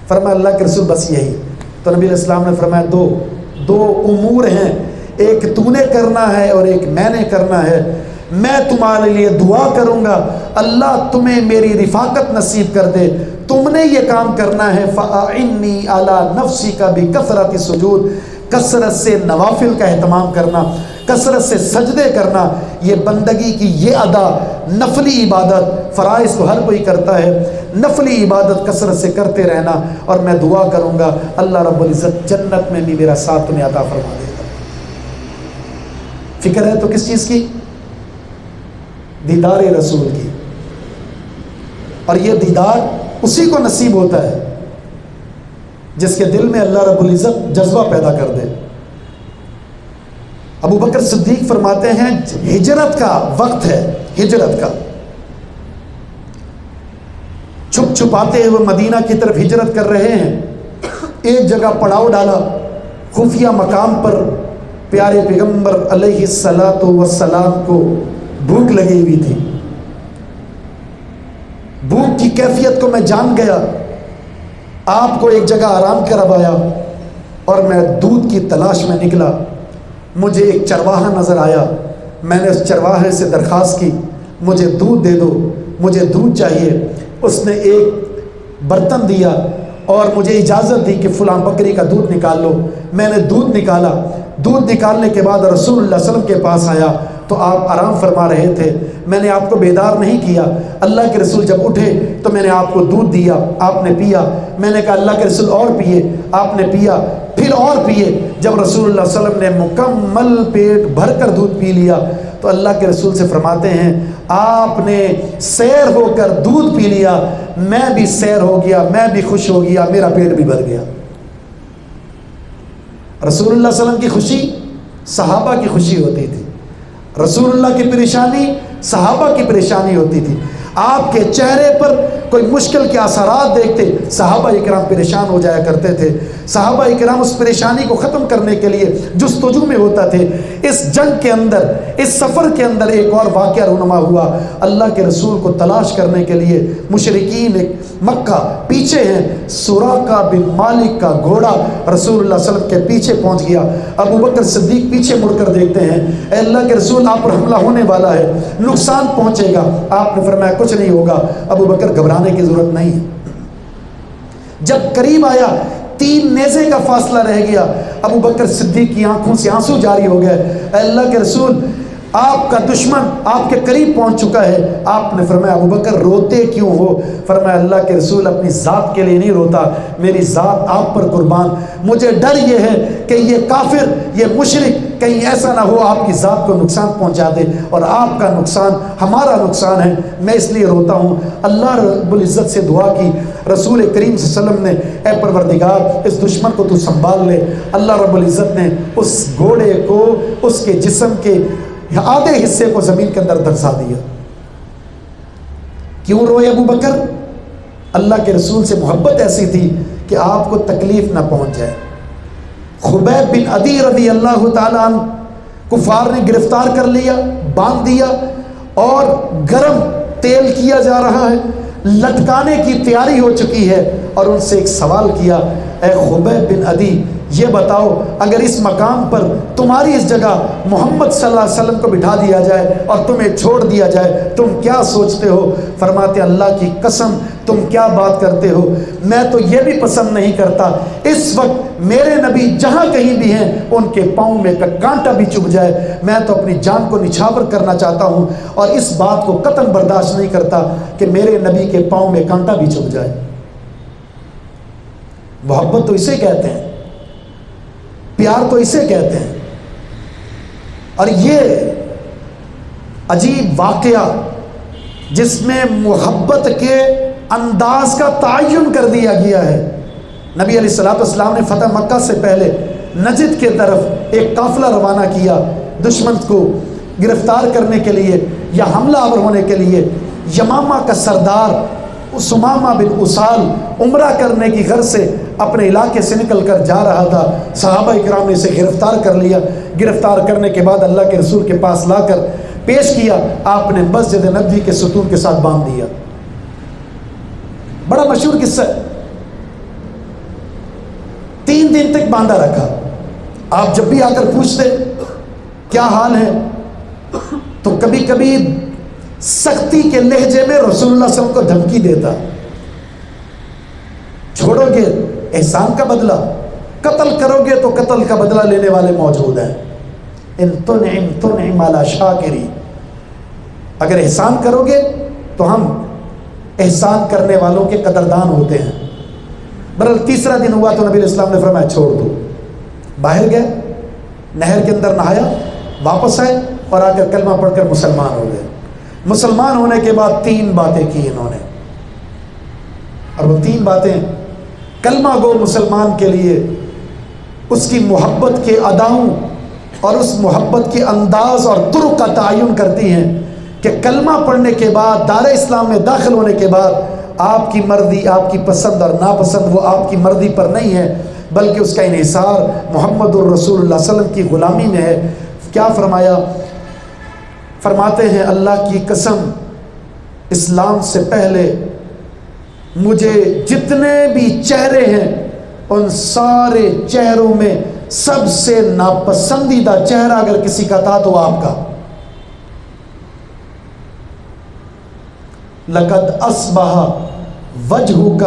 فرمایا اللہ کے رسول بس یہی۔ تو نبی علیہ السلام نے فرمایا دو امور ہیں، ایک تو نے کرنا ہے اور ایک میں نے کرنا ہے۔ میں تمہارے لیے دعا کروں گا، اللہ تمہیں میری رفاقت نصیب کر دے، تم نے یہ کام کرنا ہے، فَأَعِنِّي عَلَى نَفْسِكَ بِكَثْرَةِ السُّجُودِ، کثرت سے نوافل کا اہتمام کرنا، کثرت سے سجدے کرنا، یہ بندگی کی یہ ادا، نفلی عبادت، فرائض تو ہر کوئی کرتا ہے، نفلی عبادت کثرت سے کرتے رہنا، اور میں دعا کروں گا اللہ رب العزت جنت میں بھی میرا ساتھ تمہیں عطا فرما دے گا۔ فکر ہے تو کس چیز کی؟ دیدار رسول کی، اور یہ دیدار اسی کو نصیب ہوتا ہے جس کے دل میں اللہ رب العزت جذبہ پیدا کر دے۔ ابو بکر صدیق فرماتے ہیں ہجرت کا وقت ہے، ہجرت کا، چھپ چھپاتے ہوئے مدینہ کی طرف ہجرت کر رہے ہیں، ایک جگہ پڑاؤ ڈالا، خفیہ مقام پر پیارے پیغمبر علیہ الصلاۃ والسلام کو بھوک لگی ہوئی تھی، بھوک کی کیفیت کو میں جان گیا، آپ کو ایک جگہ آرام کروایا اور میں دودھ کی تلاش میں نکلا، مجھے ایک چرواہا نظر آیا، میں نے اس چرواہے سے درخواست کی مجھے دودھ دے دو، مجھے دودھ چاہیے۔ اس نے ایک برتن دیا اور مجھے اجازت دی کہ فلاں بکری کا دودھ نکال لو۔ میں نے دودھ نکالا، دودھ نکالنے کے بعد رسول اللہ صلی اللہ علیہ وسلم کے پاس آیا تو آپ آرام فرما رہے تھے، میں نے آپ کو بیدار نہیں کیا۔ اللہ کے رسول جب اٹھے تو میں نے آپ کو دودھ دیا، آپ نے پیا، میں نے کہا اللہ کے رسول اور پیے، آپ نے پیا، پھر اور پیے۔ جب رسول اللہ صلی اللہ علیہ وسلم نے مکمل پیٹ بھر کر دودھ پی لیا تو اللہ کے رسول سے فرماتے ہیں آپ نے سیر ہو کر دودھ پی لیا، میں بھی سیر ہو گیا، میں بھی خوش ہو گیا، میرا پیٹ بھی بھر گیا۔ رسول اللہ صلی اللہ علیہ وسلم کی خوشی صحابہ کی خوشی ہوتی تھی، رسول اللہ کی پریشانی صحابہ کی پریشانی ہوتی تھی۔ آپ کے چہرے پر کوئی مشکل کے اثرات دیکھتے صحابہ اکرام پریشان ہو جایا کرتے تھے، صحابہ اکرام اس پریشانی کو ختم کرنے کے لیے جستجو میں ہوتا تھے۔ اس جنگ کے اندر، اس سفر کے اندر ایک اور واقعہ رونما ہوا، اللہ کے رسول کو تلاش کرنے کے لیے مشرکین مکہ پیچھے ہیں، سراقہ بن مالک کا گھوڑا رسول اللہ صلی اللہ علیہ وسلم کے پیچھے پہنچ گیا۔ ابو بکر صدیق پیچھے مڑ کر دیکھتے ہیں، اے اللہ کے رسول آپ پر حملہ ہونے والا ہے، نقصان پہنچے گا۔ آپ نے فرمایا کچھ نہیں ہوگا، ابو بکر گھبرانے کی ضرورت نہیں ہے۔ جب قریب آیا 3 نیزے کا فاصلہ رہ گیا، ابو بکر صدیق کی آنکھوں سے آنسو جاری ہو گئے، اے اللہ کے رسول آپ کا دشمن آپ کے قریب پہنچ چکا ہے۔ آپ نے فرمایا ابو بکر روتے کیوں ہو؟ فرمایا اللہ کے رسول اپنی ذات کے لیے نہیں روتا، میری ذات آپ پر قربان، مجھے ڈر یہ ہے کہ یہ کافر یہ مشرک کہیں ایسا نہ ہو آپ کی ذات کو نقصان پہنچا دے اور آپ کا نقصان ہمارا نقصان ہے، میں اس لیے روتا ہوں۔ اللہ رب العزت سے دعا کی، رسول کریم صلی اللہ علیہ وسلم نے اے پروردگار اس دشمن کو تو سنبھال لے۔ اللہ رب العزت نے اس گھوڑے کو اس کے جسم کے آدھے حصے کو زمین کے اندر دھنسا دیا۔ کیوں روئے ابو بکر؟ اللہ کے رسول سے محبت ایسی تھی کہ آپ کو تکلیف نہ پہنچ جائے۔ خبیب بن عدی رضی اللہ تعالیٰ عنہ کفار نے گرفتار کر لیا، باندھ دیا اور گرم تیل کیا جا رہا ہے، لٹکانے کی تیاری ہو چکی ہے، اور ان سے ایک سوال کیا، اے خبیب بن عدی یہ بتاؤ اگر اس مقام پر تمہاری اس جگہ محمد صلی اللہ علیہ وسلم کو بٹھا دیا جائے اور تمہیں چھوڑ دیا جائے تم کیا سوچتے ہو؟ فرماتے اللہ کی قسم تم کیا بات کرتے ہو، میں تو یہ بھی پسند نہیں کرتا اس وقت میرے نبی جہاں کہیں بھی ہیں ان کے پاؤں میں کانٹا بھی چبھ جائے، میں تو اپنی جان کو نچھاور کرنا چاہتا ہوں اور اس بات کو قطعاً برداشت نہیں کرتا کہ میرے نبی کے پاؤں میں کانٹا بھی چبھ جائے۔ محبت تو اسے کہتے ہیں، پیار تو اسے کہتے ہیں۔ اور یہ عجیب واقعہ جس میں محبت کے انداز کا تعین کر دیا گیا ہے، نبی علیہ السلام نے فتح مکہ سے پہلے نجد کے طرف ایک قافلہ روانہ کیا دشمن کو گرفتار کرنے کے لیے یا حملہ آور ہونے کے لیے۔ یمامہ کا سردار سمامہ بن اسال عمرہ کرنے کی غرض سے اپنے علاقے سے نکل کر جا رہا تھا، صحابہ اکرام نے اسے گرفتار کر لیا۔ گرفتار کرنے کے بعد اللہ کے رسول کے پاس لا کر پیش کیا، آپ نے مسجد نبوی کے ستون کے ساتھ باندھ دیا۔ بڑا مشہور قصہ ہے، 3 دن تک باندھا رکھا۔ آپ جب بھی آ کر پوچھتے کیا حال ہے تو کبھی کبھی سختی کے لہجے میں رسول اللہ صلی اللہ علیہ وسلم کو دھمکی دیتا، چھوڑو گے احسان کا بدلہ، قتل کرو گے تو قتل کا بدلہ لینے والے موجود ہیں، ان تنعم علی شاکری، اگر احسان کرو گے تو ہم احسان کرنے والوں کے قدردان ہوتے ہیں۔ بہرحال تیسرا دن ہوا تو نبی علیہ السلام نے فرمایا چھوڑ دو۔ باہر گئے، نہر کے اندر نہایا، واپس آئے اور آ کر کلمہ پڑھ کر مسلمان ہو گئے۔ مسلمان ہونے کے بعد 3 باتیں کی انہوں نے، اور وہ 3 باتیں کلمہ گو مسلمان کے لیے اس کی محبت کے اداؤں اور اس محبت کے انداز اور طرق کا تعین کرتی ہیں کہ کلمہ پڑھنے کے بعد دار اسلام میں داخل ہونے کے بعد آپ کی مرضی، آپ کی پسند اور ناپسند وہ آپ کی مرضی پر نہیں ہے، بلکہ اس کا انحصار محمد الرسول اللہ صلی اللہ علیہ وسلم کی غلامی میں ہے۔ کیا فرمایا؟ فرماتے ہیں اللہ کی قسم اسلام سے پہلے مجھے جتنے بھی چہرے ہیں ان سارے چہروں میں سب سے ناپسندیدہ چہرہ اگر کسی کا تھا تو آپ کا۔ لقد اصبح وجہک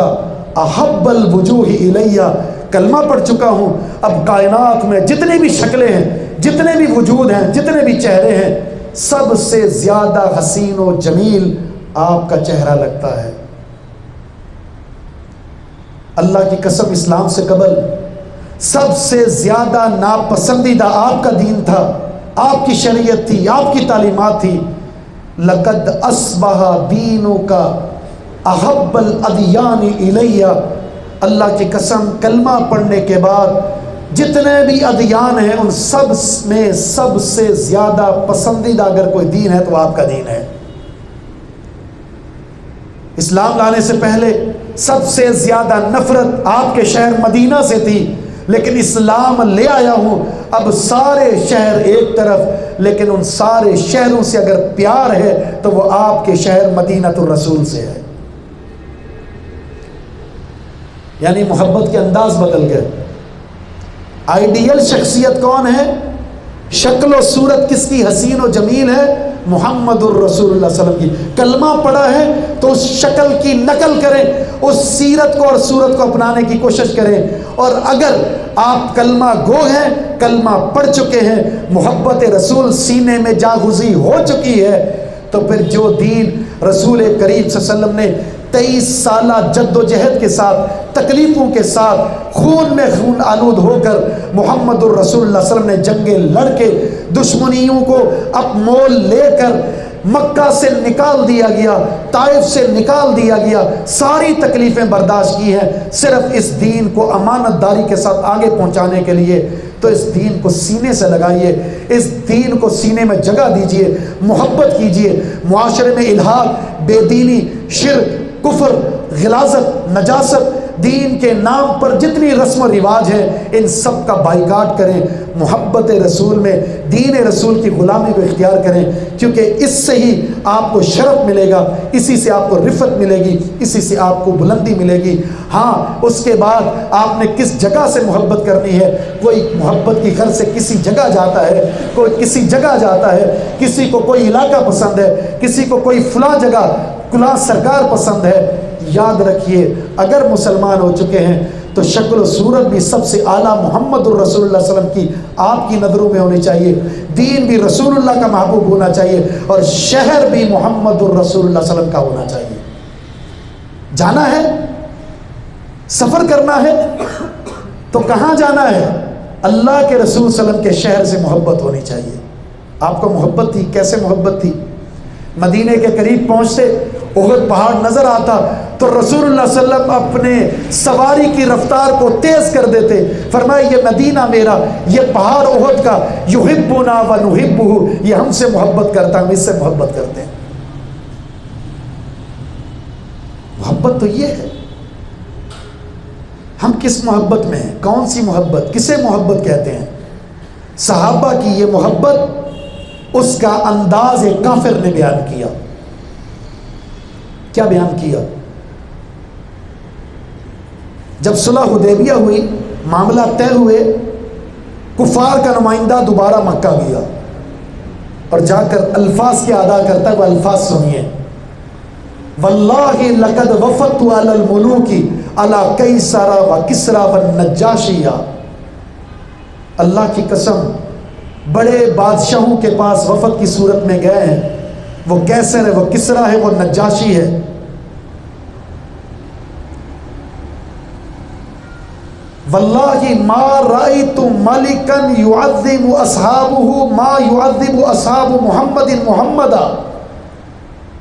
احب الوجوہ الیہ، کلمہ پڑھ چکا ہوں، اب کائنات میں جتنی بھی شکلیں ہیں، جتنے بھی وجود ہیں، جتنے بھی چہرے ہیں، سب سے زیادہ حسین و جمیل آپ کا چہرہ لگتا ہے۔ اللہ کی قسم اسلام سے قبل سب سے زیادہ ناپسندیدہ آپ کا دین تھا، آپ کی شریعت تھی، آپ کی تعلیمات تھی۔ لقد اصبح دینک احب الادیان الیہ، اللہ کی قسم کلمہ پڑھنے کے بعد جتنے بھی ادیان ہیں ان سب میں سب سے زیادہ پسندیدہ اگر کوئی دین ہے تو آپ کا دین ہے۔ اسلام لانے سے پہلے سب سے زیادہ نفرت آپ کے شہر مدینہ سے تھی، لیکن اسلام لے آیا ہوں، اب سارے شہر ایک طرف، لیکن ان سارے شہروں سے اگر پیار ہے تو وہ آپ کے شہر مدینہ الرسول سے ہے۔ یعنی محبت کے انداز بدل گئے۔ آئیڈیل شخصیت کون ہے؟ شکل و صورت کس کی حسین و جمیل ہے؟ محمد الرسول اللہ صلی اللہ علیہ وسلم کی. کلمہ پڑھا ہے تو اس شکل کی نقل کریں, اس سیرت کو اور صورت کو اپنانے کی کوشش کریں. اور اگر آپ کلمہ گو ہیں, کلمہ پڑھ چکے ہیں, محبت رسول سینے میں جاگزی ہو چکی ہے, تو پھر جو دین رسول کریم صلی اللہ علیہ وسلم نے 23 سالہ جد و جہد کے ساتھ, تکلیفوں کے ساتھ, خون میں خون آلود ہو کر محمد الرسول اللہ صلی اللہ علیہ وسلم نے جنگیں لڑ کے دشمنیوں کو اب مول لے کر مکہ سے نکال دیا گیا, طائف سے نکال دیا گیا, ساری تکلیفیں برداشت کی ہیں صرف اس دین کو امانت داری کے ساتھ آگے پہنچانے کے لیے. تو اس دین کو سینے سے لگائیے, اس دین کو سینے میں جگہ دیجئے, محبت کیجئے. معاشرے میں الحاد, بے دینی, شرک, کفر, غلاظت, نجاست, دین کے نام پر جتنی رسم و رواج ہیں ان سب کا بائیکاٹ کریں. محبت رسول میں دین رسول کی غلامی کو اختیار کریں, کیونکہ اس سے ہی آپ کو شرف ملے گا, اسی سے آپ کو رفت ملے گی, اسی سے آپ کو بلندی ملے گی. ہاں, اس کے بعد آپ نے کس جگہ سے محبت کرنی ہے. کوئی محبت کی غرض سے کسی جگہ جاتا ہے, کوئی کسی جگہ جاتا ہے, کسی کو کوئی علاقہ پسند ہے, کسی کو کوئی فلاں جگہ کلاں سرکار پسند ہے. یاد رکھیے, اگر مسلمان ہو چکے ہیں تو شکل و صورت بھی سب سے اعلیٰ محمد الرسول اللہ صلی اللہ علیہ وسلم کی آپ کی نظروں میں ہونی چاہیے, دین بھی رسول اللہ کا محبوب ہونا چاہیے, اور شہر بھی محمد الرسول اللہ صلی اللہ علیہ وسلم کا ہونا چاہیے. جانا ہے, سفر کرنا ہے تو کہاں جانا ہے؟ اللہ کے رسول صلی اللہ علیہ وسلم کے شہر سے محبت ہونی چاہیے. آپ کو محبت تھی, کیسے محبت تھی؟ مدینے کے قریب پہنچتے, احد پہاڑ نظر آتا تو رسول اللہ صلی اللہ علیہ وسلم اپنے سواری کی رفتار کو تیز کر دیتے. فرمایا یہ مدینہ میرا, یہ پہاڑ احد کا, یحبنا و نحبہ, یہ ہم سے محبت کرتا, ہم اس سے محبت کرتے ہیں. محبت تو یہ ہے. ہم کس محبت میں ہیں؟ کون سی محبت؟ کسے محبت کہتے ہیں؟ صحابہ کی یہ محبت اس کا انداز ایک کافر نے بیان کیا. کیا بیان کیا؟ جب صلح حدیبیہ ہوئی, معاملہ طے ہوئے, کفار کا نمائندہ دوبارہ مکہ گیا اور جا کر الفاظ کیا ادا کرتا ہے, وہ الفاظ سنیے. واللہ لقد وفدت علی الملوک علی قیصر و کسری و النجاشی. اللہ کی قسم, بڑے بادشاہوں کے پاس وفد کی صورت میں گئے ہیں. وہ قیصر ہے, وہ کسریٰ ہے, وہ نجاشی ہے. واللہ ما رأیت ملکا یعظم اصحابہ ما یعظم اصحاب محمد محمدا.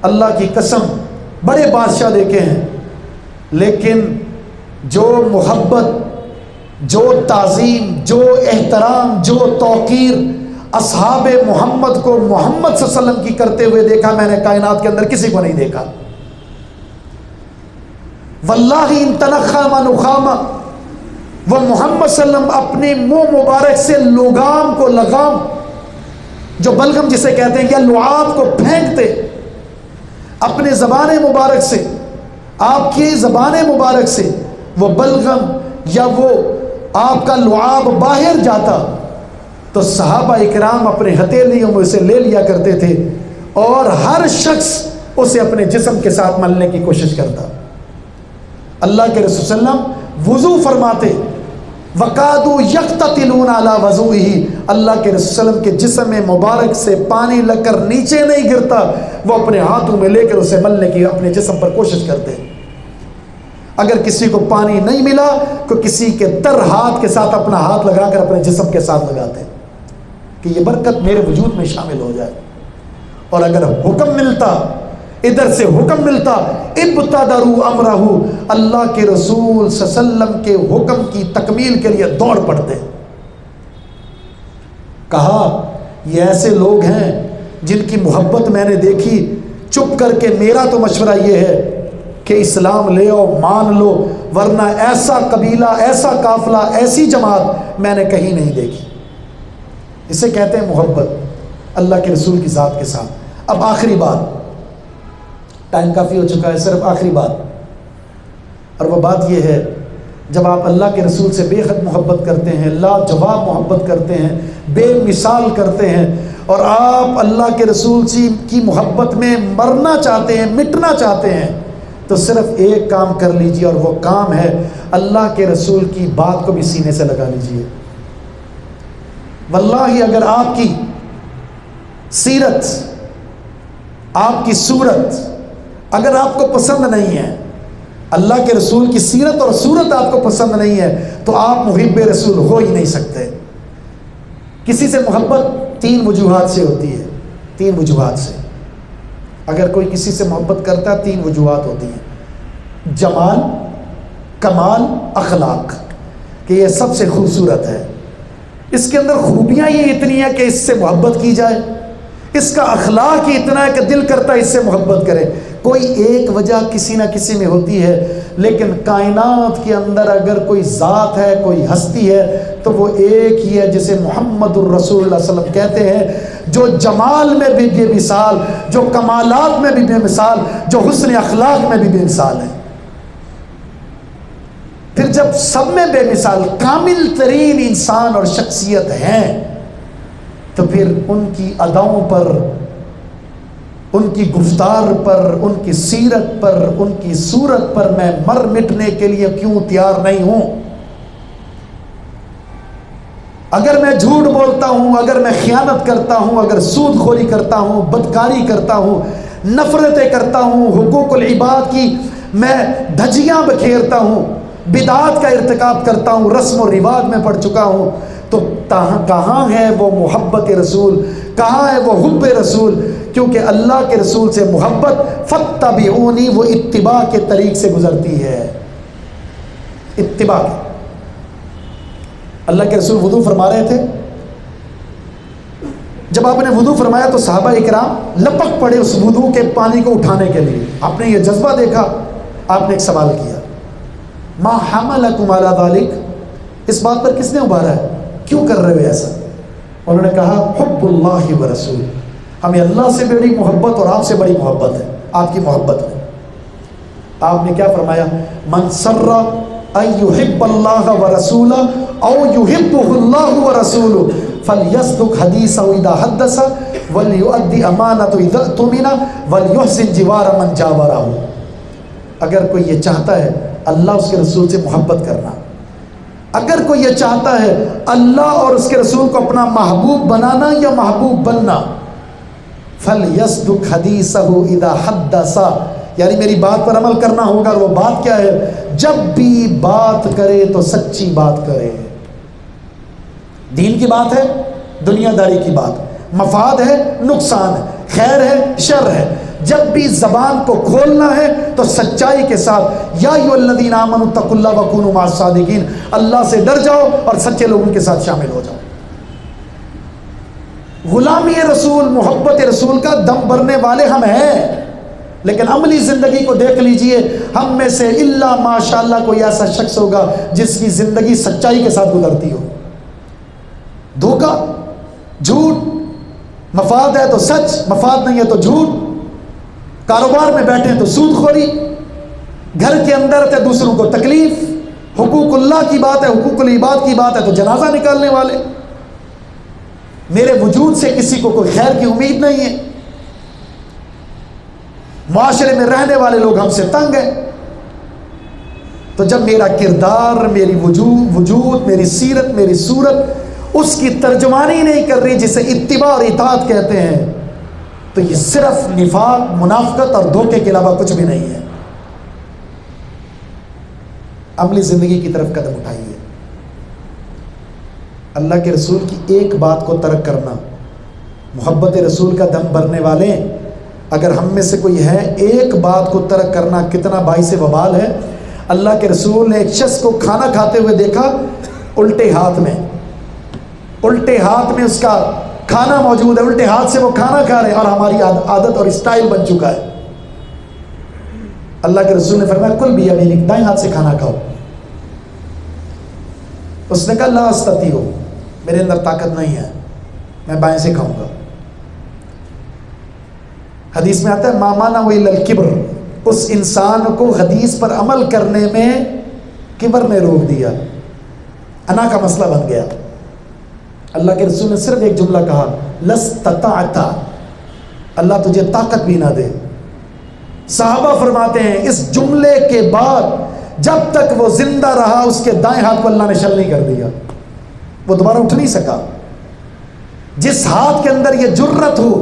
اللہ کی قسم, بڑے بادشاہ دیکھے ہیں, لیکن جو محبت, جو تعظیم, جو احترام, جو توقیر اصحاب محمد کو محمد صلی اللہ علیہ وسلم کی کرتے ہوئے دیکھا میں نے کائنات کے اندر کسی کو نہیں دیکھا. واللہ ان تنخا من خامہ, وہ محمد صلی اللہ علیہ وسلم اپنے منہ مبارک سے لگام کو, لگام جو بلغم جسے کہتے ہیں, یا لعاب کو پھینکتے اپنے زبان مبارک سے, آپ کی زبان مبارک سے وہ بلغم یا وہ آپ کا لعاب باہر جاتا تو صحابہ اکرام اپنے ہتھیلیوں میں اسے لے لیا کرتے تھے اور ہر شخص اسے اپنے جسم کے ساتھ ملنے کی کوشش کرتا. اللہ کے رسول صلی اللہ علیہ وسلم وضو فرماتے, وقادوا یقتتلون علی وضوئہ, اللہ کے رسول صلی اللہ علیہ وسلم کے جسم مبارک سے پانی لگ کر نیچے نہیں گرتا, وہ اپنے ہاتھوں میں لے کر اسے ملنے کی اپنے جسم پر کوشش کرتے. اگر کسی کو پانی نہیں ملا تو کسی کے تر ہاتھ کے ساتھ اپنا ہاتھ لگا کر اپنے جسم کے ساتھ لگاتے کہ یہ برکت میرے وجود میں شامل ہو جائے. اور اگر حکم ملتا, ادھر سے حکم ملتا, ابتدروا امرہ, اللہ کے رسول صلی اللہ علیہ وسلم کے حکم کی تکمیل کے لیے دوڑ پڑتے. کہا یہ ایسے لوگ ہیں جن کی محبت میں نے دیکھی, چپ کر کے میرا تو مشورہ یہ ہے کہ اسلام لے آؤ, مان لو, ورنہ ایسا قبیلہ, ایسا قافلہ, ایسی جماعت میں نے کہیں نہیں دیکھی. اسے کہتے ہیں محبت اللہ کے رسول کی ذات کے ساتھ. اب آخری بات, ٹائم کافی ہو چکا ہے, صرف آخری بات, اور وہ بات یہ ہے, جب آپ اللہ کے رسول سے بے حد محبت کرتے ہیں, لاجواب محبت کرتے ہیں, بے مثال کرتے ہیں, اور آپ اللہ کے رسول کی محبت میں مرنا چاہتے ہیں، مٹنا چاہتے ہیں، تو صرف ایک کام کر لیجئے، اور وہ کام ہے اللہ کے رسول کی بات کو بھی سینے سے لگا لیجئے۔ واللہ اگر آپ کی سیرت، آپ کی صورت اگر آپ کو پسند نہیں ہے، اللہ کے رسول کی سیرت اور صورت آپ کو پسند نہیں ہے، تو آپ محب رسول ہو ہی نہیں سکتے۔ کسی سے محبت تین وجوہات سے ہوتی ہے، تین وجوہات سے۔ اگر کوئی کسی سے محبت کرتا ہے تین وجوہات ہوتی ہیں: جمال، کمال، اخلاق، کہ یہ سب سے خوبصورت ہے، اس کے اندر خوبیاں یہ اتنی ہیں کہ اس سے محبت کی جائے، اس کا اخلاق ہی اتنا ہے کہ دل کرتا ہے اس سے محبت کرے۔ کوئی ایک وجہ کسی نہ کسی میں ہوتی ہے، لیکن کائنات کے اندر اگر کوئی ذات ہے، کوئی ہستی ہے، تو وہ ایک ہی ہے جسے محمد الرسول اللہ صلی اللہ علیہ وسلم کہتے ہیں، جو جمال میں بھی بے مثال، جو کمالات میں بھی بے مثال، جو حسن اخلاق میں بھی بے مثال ہے۔ پھر جب سب میں بے مثال کامل ترین انسان اور شخصیت ہیں، تو پھر ان کی اداؤں پر، ان کی گفتار پر، ان کی سیرت پر، ان کی صورت پر میں مر مٹنے کے لیے کیوں تیار نہیں ہوں؟ اگر میں جھوٹ بولتا ہوں، اگر میں خیانت کرتا ہوں، اگر سود خوری کرتا ہوں، بدکاری کرتا ہوں، نفرتیں کرتا ہوں، حقوق العباد کی میں دھجیاں بکھیرتا ہوں، بدعات کا ارتکاب کرتا ہوں، رسم و رواج میں پڑ چکا ہوں، تو کہاں ہے وہ محبت رسول، کہاں ہے وہ حب رسول؟ کیونکہ اللہ کے رسول سے محبت فاتبعونی، وہ اتباع کے طریق سے گزرتی ہے، اتباع کے۔ اللہ کے رسول وضو فرما رہے تھے، جب آپ نے وضو فرمایا تو صحابہ اکرام لپک پڑے اس وضو کے پانی کو اٹھانے کے لیے۔ آپ نے یہ جذبہ دیکھا، آپ نے ایک سوال کیا، ما حملکم علی ذالک، اس بات پر کس نے ابھارا ہے، کیوں کر رہے ہو ایسا؟ انہوں نے کہا حب اللہ و رسول، ہمیں اللہ سے بڑی محبت اور آپ سے بڑی محبت ہے، آپ کی محبت میں۔ آپ نے کیا فرمایا؟ من سر ان یحب اللہ و رسولہ او یحبہ اللہ و رسولہ فلیصدق حدیثہ اذا حدث ولیؤدی امانۃ اذا اؤتمن ولیحسن جوار من جاورہ۔ اگر کوئی یہ چاہتا ہے اللہ اس کے رسول سے محبت کرنا، اگر کوئی یہ چاہتا ہے اللہ اور اس کے رسول کو اپنا محبوب بنانا یا محبوب بننا، فَلْيَصْدُقْ حَدِيثَهُ إِذَا حَدَّثَ، یعنی میری بات پر عمل کرنا ہوگا۔ اور وہ بات کیا ہے؟ جب بھی بات کرے تو سچی بات کرے، دین کی بات ہے، دنیا داری کی بات، مفاد ہے، نقصان ہے، خیر ہے، شر ہے، جب بھی زبان کو کھولنا ہے تو سچائی کے ساتھ، یا ایھا الذین آمنوا اتقوا اللہ وکونوا مع الصادقین، اللہ سے ڈر جاؤ اور سچے لوگوں کے ساتھ شامل ہو جاؤ۔ غلامی رسول، محبت رسول کا دم بھرنے والے ہم ہیں، لیکن عملی زندگی کو دیکھ لیجئے، ہم میں سے الا ماشاءاللہ کوئی ایسا شخص ہوگا جس کی زندگی سچائی کے ساتھ گزرتی ہو۔ دھوکہ، جھوٹ، مفاد ہے تو سچ، مفاد نہیں ہے تو جھوٹ، کاروبار میں بیٹھے تو سود خوری، گھر کے اندر ہے دوسروں کو تکلیف، حقوق اللہ کی بات ہے، حقوق العباد کی بات ہے تو جنازہ نکالنے والے، میرے وجود سے کسی کو کوئی خیر کی امید نہیں ہے، معاشرے میں رہنے والے لوگ ہم سے تنگ ہیں۔ تو جب میرا کردار، میری وجود، میری سیرت، میری صورت اس کی ترجمانی نہیں کر رہی جسے اتباع اور اطاعت کہتے ہیں، تو یہ صرف نفاق، منافقت اور دھوکے کے علاوہ کچھ بھی نہیں ہے۔ عملی زندگی کی طرف قدم اٹھائیے۔ اللہ کے رسول کی ایک بات کو ترک کرنا، محبت رسول کا دم بھرنے والے اگر ہم میں سے کوئی ہے، ایک بات کو ترک کرنا کتنا باعث وبال ہے۔ اللہ کے رسول نے ایک شخص کو کھانا کھاتے ہوئے دیکھا، الٹے ہاتھ میں اس کا کھانا موجود ہے، الٹے ہاتھ سے وہ کھانا کھا رہے ہیں، اور ہماری عادت اور اسٹائل بن چکا ہے۔ اللہ کے رسول نے فرمایا کل بیمینک، دائیں ہاتھ سے کھانا کھاؤ۔ اس نے کہا لا استطیع، میرے اندر طاقت نہیں ہے، میں بائیں سے کھاؤں گا۔ حدیث میں آتا ہے ما مانع الا الکبر، اس انسان کو حدیث پر عمل کرنے میں کبر نے روک دیا، انا کا مسئلہ بن گیا۔ اللہ کے رسول نے صرف ایک جملہ کہا، لستطعت، اللہ تجھے طاقت بھی نہ دے۔ صحابہ فرماتے ہیں اس جملے کے بعد جب تک وہ زندہ رہا اس کے دائیں ہاتھ کو اللہ نے شل نہیں کر دیا، وہ دوبارہ اٹھ نہیں سکا۔ جس ہاتھ کے اندر یہ جرت ہو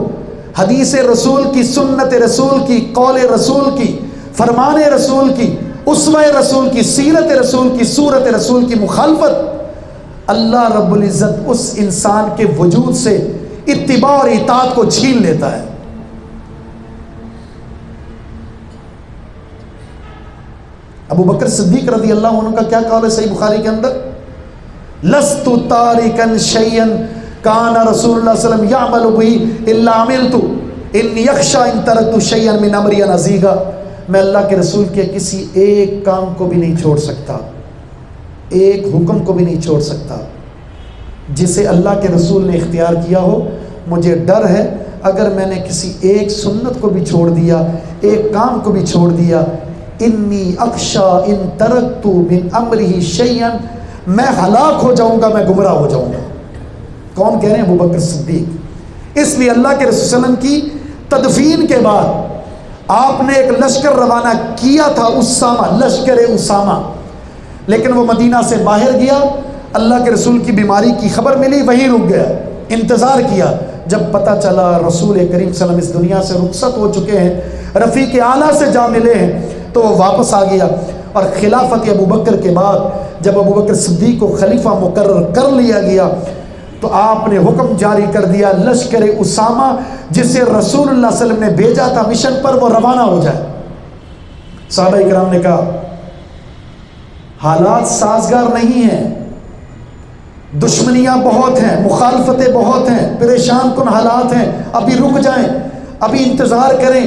حدیث رسول کی، سنت رسول کی، قول رسول کی، فرمان رسول کی، اسوہ رسول کی، سیرت رسول کی، صورت رسول کی مخالفت، اللہ رب العزت اس انسان کے وجود سے اتباع اور اطاعت کو چھین لیتا ہے۔ ابو بکر صدیق رضی اللہ عنہ کا کیا قول ہے صحیح بخاری کے اندر؟ لست تارکا شیئا کان رسول اللہ صلی اللہ علیہ وسلم یعمل به الا عملت ان یخشى ان ترکت شیئا من امری ان ازیغ۔ میں اللہ کے رسول کے کسی ایک کام کو بھی نہیں چھوڑ سکتا، ایک حکم کو بھی نہیں چھوڑ سکتا جسے اللہ کے رسول نے اختیار کیا ہو۔ مجھے ڈر ہے اگر میں نے کسی ایک سنت کو بھی چھوڑ دیا، ایک کام کو بھی چھوڑ دیا، انی اخشا ان ترکت من امرہ شیئا، میں ہلاک ہو جاؤں گا، میں گمراہ ہو جاؤں گا۔ کون کہہ رہے ہیں؟ ابو بکر صدیق۔ اس لیے اللہ کے رسول صلی اللہ علیہ وسلم کی تدفین کے بعد آپ نے ایک لشکر روانہ کیا تھا، اسامہ، لشکر اسامہ، لیکن وہ مدینہ سے باہر گیا، اللہ کے رسول کی بیماری کی خبر ملی، وہیں رک گیا، انتظار کیا۔ جب پتہ چلا رسول کریم صلی اللہ علیہ وسلم اس دنیا سے رخصت ہو چکے ہیں، رفیق اعلیٰ سے جا ملے ہیں، تو وہ واپس آ گیا۔ اور خلافت ابو بکر کے بعد جب ابو بکر صدیق کو خلیفہ مقرر کر لیا گیا تو آپ نے حکم جاری کر دیا لشکر اسامہ جسے رسول اللہ صلی اللہ علیہ وسلم نے بھیجا تھا مشن پر، وہ روانہ ہو جائے۔ صحابہ کرام نے کہا حالات سازگار نہیں ہیں، دشمنیاں بہت ہیں، مخالفتیں بہت ہیں، پریشان کن حالات ہیں، ابھی رک جائیں، ابھی انتظار کریں۔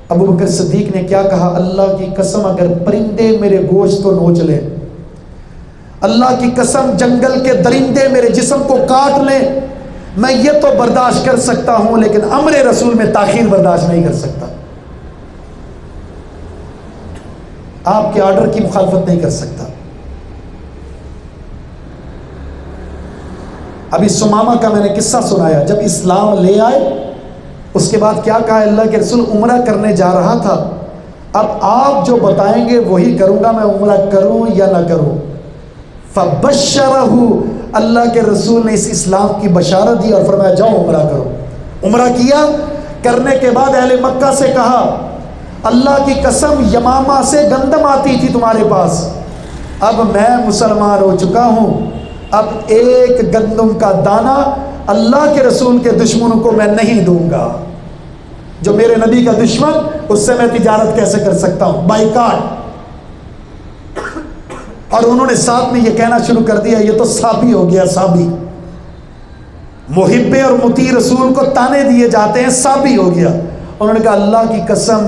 ابو بکر صدیق نے کیا کہا؟ اللہ کی قسم اگر پرندے میرے گوشت کو نوچ لیں، اللہ کی قسم جنگل کے درندے میرے جسم کو کاٹ لیں، میں یہ تو برداشت کر سکتا ہوں، لیکن امر رسول میں تاخیر برداشت نہیں کر سکتا، آپ کے آرڈر کی مخالفت نہیں کر سکتا۔ ابھی سمامہ کا میں نے قصہ سنایا، جب اسلام لے آئے اس کے بعد کیا کہا اللہ کے رسول؟ عمرہ کرنے جا رہا تھا، اب آپ جو بتائیں گے وہی کروں گا، میں عمرہ کروں یا نہ کروں۔ فبشرہ، اللہ کے رسول نے اس اسلام کی بشارت دی اور فرمایا جاؤ عمرہ کرو۔ عمرہ کیا، کرنے کے بعد اہل مکہ سے کہا اللہ کی قسم یمامہ سے گندم آتی تھی تمہارے پاس، اب میں مسلمان ہو چکا ہوں، اب ایک گندم کا دانہ اللہ کے رسول کے دشمنوں کو میں نہیں دوں گا۔ جو میرے نبی کا دشمن، اس سے میں تجارت کیسے کر سکتا ہوں؟ بائیکاٹ۔ اور انہوں نے ساتھ میں یہ کہنا شروع کر دیا یہ تو صابی ہو گیا، صابی، محب اور مطیع رسول کو تانے دیے جاتے ہیں، صابی ہو گیا۔ انہوں نے کہا اللہ کی قسم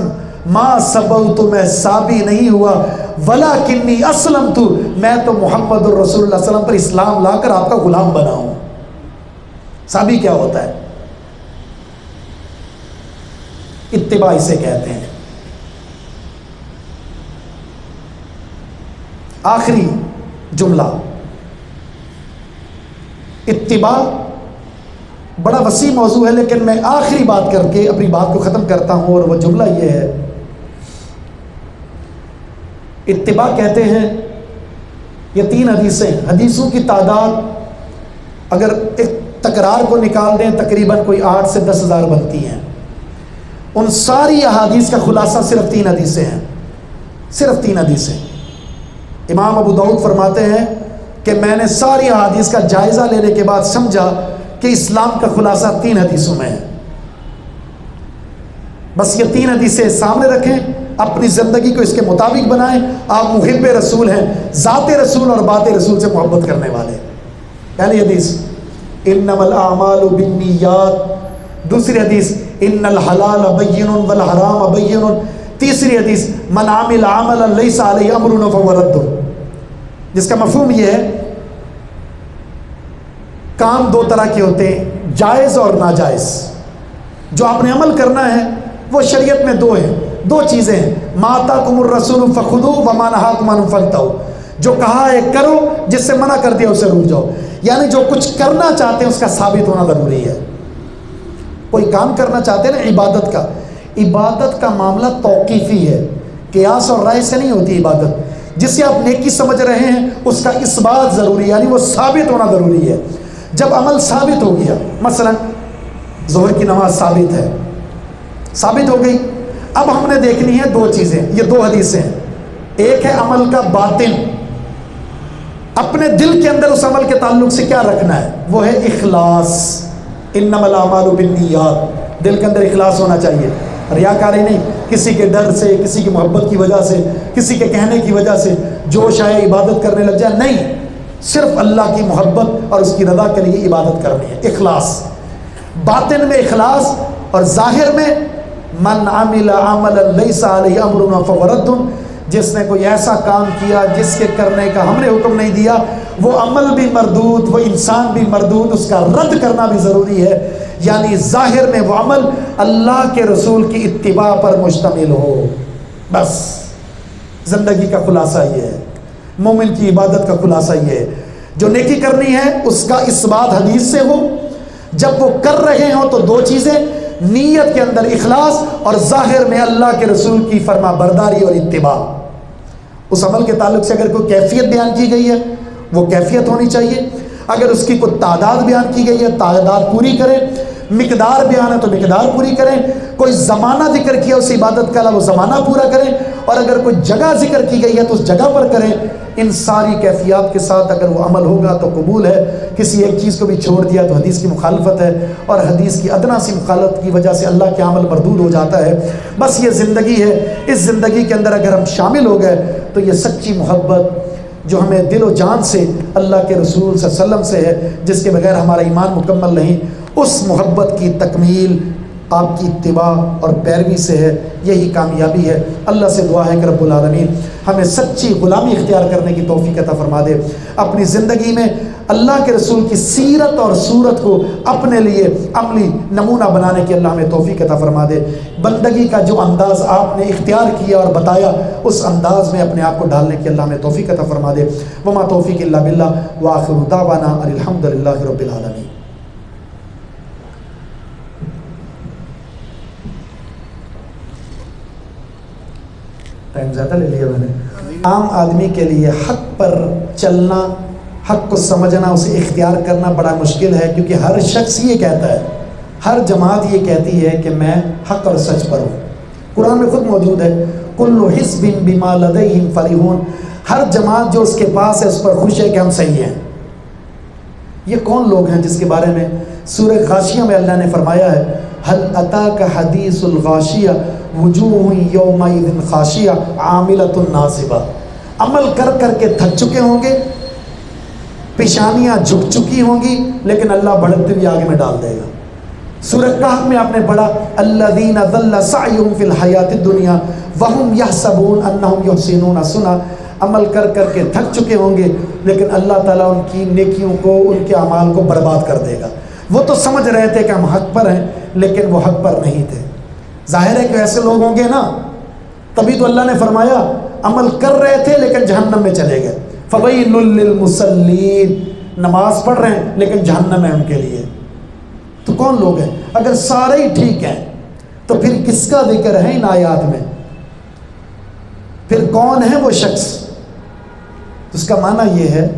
ما سبوت، میں صابی نہیں ہوا، ولکنی اسلمت، میں تو محمد الرسول اللہ صلی اللہ علیہ وسلم پر اسلام لا کر آپ کا غلام بنا ہوں۔ صابی کیا ہوتا ہے؟ اتباع اسے کہتے ہیں۔ آخری جملہ، اتباع بڑا وسیع موضوع ہے، لیکن میں آخری بات کر کے اپنی بات کو ختم کرتا ہوں، اور وہ جملہ یہ ہے، اتباع کہتے ہیں یہ 3 حدیثیں، حدیثوں کی تعداد اگر ایک تکرار کو نکال دیں تقریباً کوئی 8 سے 10 ہزار بنتی ہیں۔ ان ساری احادیث کا خلاصہ صرف 3 حدیثیں ہیں، صرف 3 حدیثیں۔ امام ابو داؤد فرماتے ہیں کہ میں نے ساری احادیث کا جائزہ لینے کے بعد سمجھا کہ اسلام کا خلاصہ 3 حدیثوں میں ہے۔ بس یہ 3 حدیثیں سامنے رکھیں، اپنی زندگی کو اس کے مطابق بنائیں۔ آپ محب رسول ہیں، ذات رسول اور بات رسول سے محبت کرنے والے۔ پہلی حدیث انما الاعمال بالنیات، دوسری حدیث ان الحلال بین والحرام بین، تیسری حدیث من عمل عملا لیس علیہ امرنا فہو رد، جس کا مفہوم یہ ہے کام 2 طرح کے ہوتے ہیں، جائز اور ناجائز۔ جو آپ نے عمل کرنا ہے وہ شریعت میں 2 ہیں، 2 چیزیں ہیں، ما آتاکم الرسول فخذوہ وما نہاکم عنہ فانتہوا۔ جو کہا ہے کرو، جس سے منع کر دیا اسے رک جاؤ. یعنی جو کچھ کرنا چاہتے ہیں اس کا ثابت ہونا ضروری ہے. کوئی کام کرنا چاہتے ہیں نا عبادت کا، عبادت کا معاملہ توقیفی ہے، قیاس اور رائے سے نہیں ہوتی عبادت. جسے آپ نیکی سمجھ رہے ہیں اس کا اثبات ضروری ہے، یعنی وہ ثابت ہونا ضروری ہے. جب عمل ثابت ہو گیا، مثلا ظہر کی نماز ثابت ہے، ثابت ہو گئی، اب ہم نے دیکھنی ہے دو چیزیں. یہ دو حدیثیں ہیں. ایک ہے عمل کا باطن، اپنے دل کے اندر اس عمل کے تعلق سے کیا رکھنا ہے، وہ ہے اخلاص. انما الاعمال بالنیات، دل کے اندر اخلاص ہونا چاہیے، ریاکاری نہیں، کسی کے ڈر سے، کسی کی محبت کی وجہ سے، کسی کے کہنے کی وجہ سے جوش آئے عبادت کرنے لگ جائے، نہیں، صرف اللہ کی محبت اور اس کی رضا کے لیے عبادت کرنی ہے. اخلاص باطن میں اخلاص، اور ظاہر میں من عمل عملا لیس علیہ امرنا فہو رد، جس نے کوئی ایسا کام کیا جس کے کرنے کا ہم نے حکم نہیں دیا، وہ عمل بھی مردود، وہ انسان بھی مردود، اس کا رد کرنا بھی ضروری ہے. یعنی ظاہر میں وہ عمل اللہ کے رسول کی اتباع پر مشتمل ہو. بس زندگی کا خلاصہ یہ ہے، مومن کی عبادت کا خلاصہ یہ ہے. جو نیکی کرنی ہے اس کا اثبات حدیث سے ہو، جب وہ کر رہے ہوں تو دو چیزیں، نیت کے اندر اخلاص، اور ظاہر میں اللہ کے رسول کی فرما برداری اور اتباع. اس عمل کے تعلق سے اگر کوئی کیفیت بیان کی گئی ہے وہ کیفیت ہونی چاہیے، اگر اس کی کوئی تعداد بیان کی گئی ہے تعداد پوری کریں، مقدار بیان ہے تو مقدار پوری کریں، کوئی زمانہ ذکر کیا اس عبادت کا وہ زمانہ پورا کریں، اور اگر کوئی جگہ ذکر کی گئی ہے تو اس جگہ پر کریں. ان ساری کیفیات کے ساتھ اگر وہ عمل ہوگا تو قبول ہے. کسی ایک چیز کو بھی چھوڑ دیا تو حدیث کی مخالفت ہے، اور حدیث کی ادنا سی مخالفت کی وجہ سے اللہ کے عمل مردود ہو جاتا ہے. بس یہ زندگی ہے، اس زندگی کے اندر اگر ہم شامل ہو گئے تو یہ سچی محبت جو ہمیں دل و جان سے اللہ کے رسول صلی اللہ علیہ وسلم سے ہے، جس کے بغیر ہمارا ایمان مکمل نہیں، اس محبت کی تکمیل آپ کی اتباع اور پیروی سے ہے. یہی کامیابی ہے. اللہ سے دعا ہے کہ رب العالمین ہمیں سچی غلامی اختیار کرنے کی توفیق عطا فرما دے. اپنی زندگی میں اللہ کے رسول کی سیرت اور صورت کو اپنے لیے عملی نمونہ بنانے کی اللہ ہمیں توفیق عطا فرما دے. بندگی کا جو انداز آپ نے اختیار کیا اور بتایا اس انداز میں اپنے آپ کو ڈالنے کی اللہ ہمیں توفیق عطا فرما دے. وما توفیق الا باللہ، وآخر دعوانا ان الحمد للہ رب العالمین. ٹائم زیادہ لے لیا میں نے. عام آدمی کے لیے حق پر چلنا، حق کو سمجھنا، اسے اختیار کرنا بڑا مشکل ہے، کیونکہ ہر شخص یہ کہتا ہے، ہر جماعت یہ کہتی ہے کہ میں حق اور سچ پر ہوں. قرآن میں خود موجود ہے کل حزب بما لدیہم فرحون، ہر جماعت جو اس کے پاس ہے اس پر خوش ہے کہ ہم صحیح ہیں. یہ کون لوگ ہیں جس کے بارے میں سورہ غاشیہ میں اللہ نے فرمایا ہے هل اتاک حدیث الغاشیہ وجوہ یومئذ خاشیہ عاملۃ ناصبہ. عمل کر کر کے تھک چکے ہوں گے، پیشانیاں جھک چکی ہوں گی، لیکن اللہ بڑھتے ہوئے آگے میں ڈال دے گا. سورہ کہف میں آپ نے پڑھا الذین ضل سعیہم فی الحیاۃ الدنیا وہم یحسبون انہم یحسنون صنعا. عمل کر کر کے تھک چکے ہوں گے، لیکن اللہ تعالیٰ ان کی نیکیوں کو، ان کے اعمال کو برباد کر دے گا. وہ تو سمجھ رہے تھے کہ ہم حق پر ہیں، لیکن وہ حق پر نہیں تھے. ظاہر ہے کہ ایسے لوگ ہوں گے نا، تبھی تو اللہ نے فرمایا عمل کر رہے تھے لیکن جہنم میں چلے گئے. فویل للمصلین، نماز پڑھ رہے ہیں لیکن جہنم ہے ان کے لیے. تو کون لوگ ہیں؟ اگر سارے ہی ٹھیک ہیں تو پھر کس کا ذکر ہے ان آیات میں؟ پھر کون ہے وہ شخص؟ اس کا معنی یہ ہے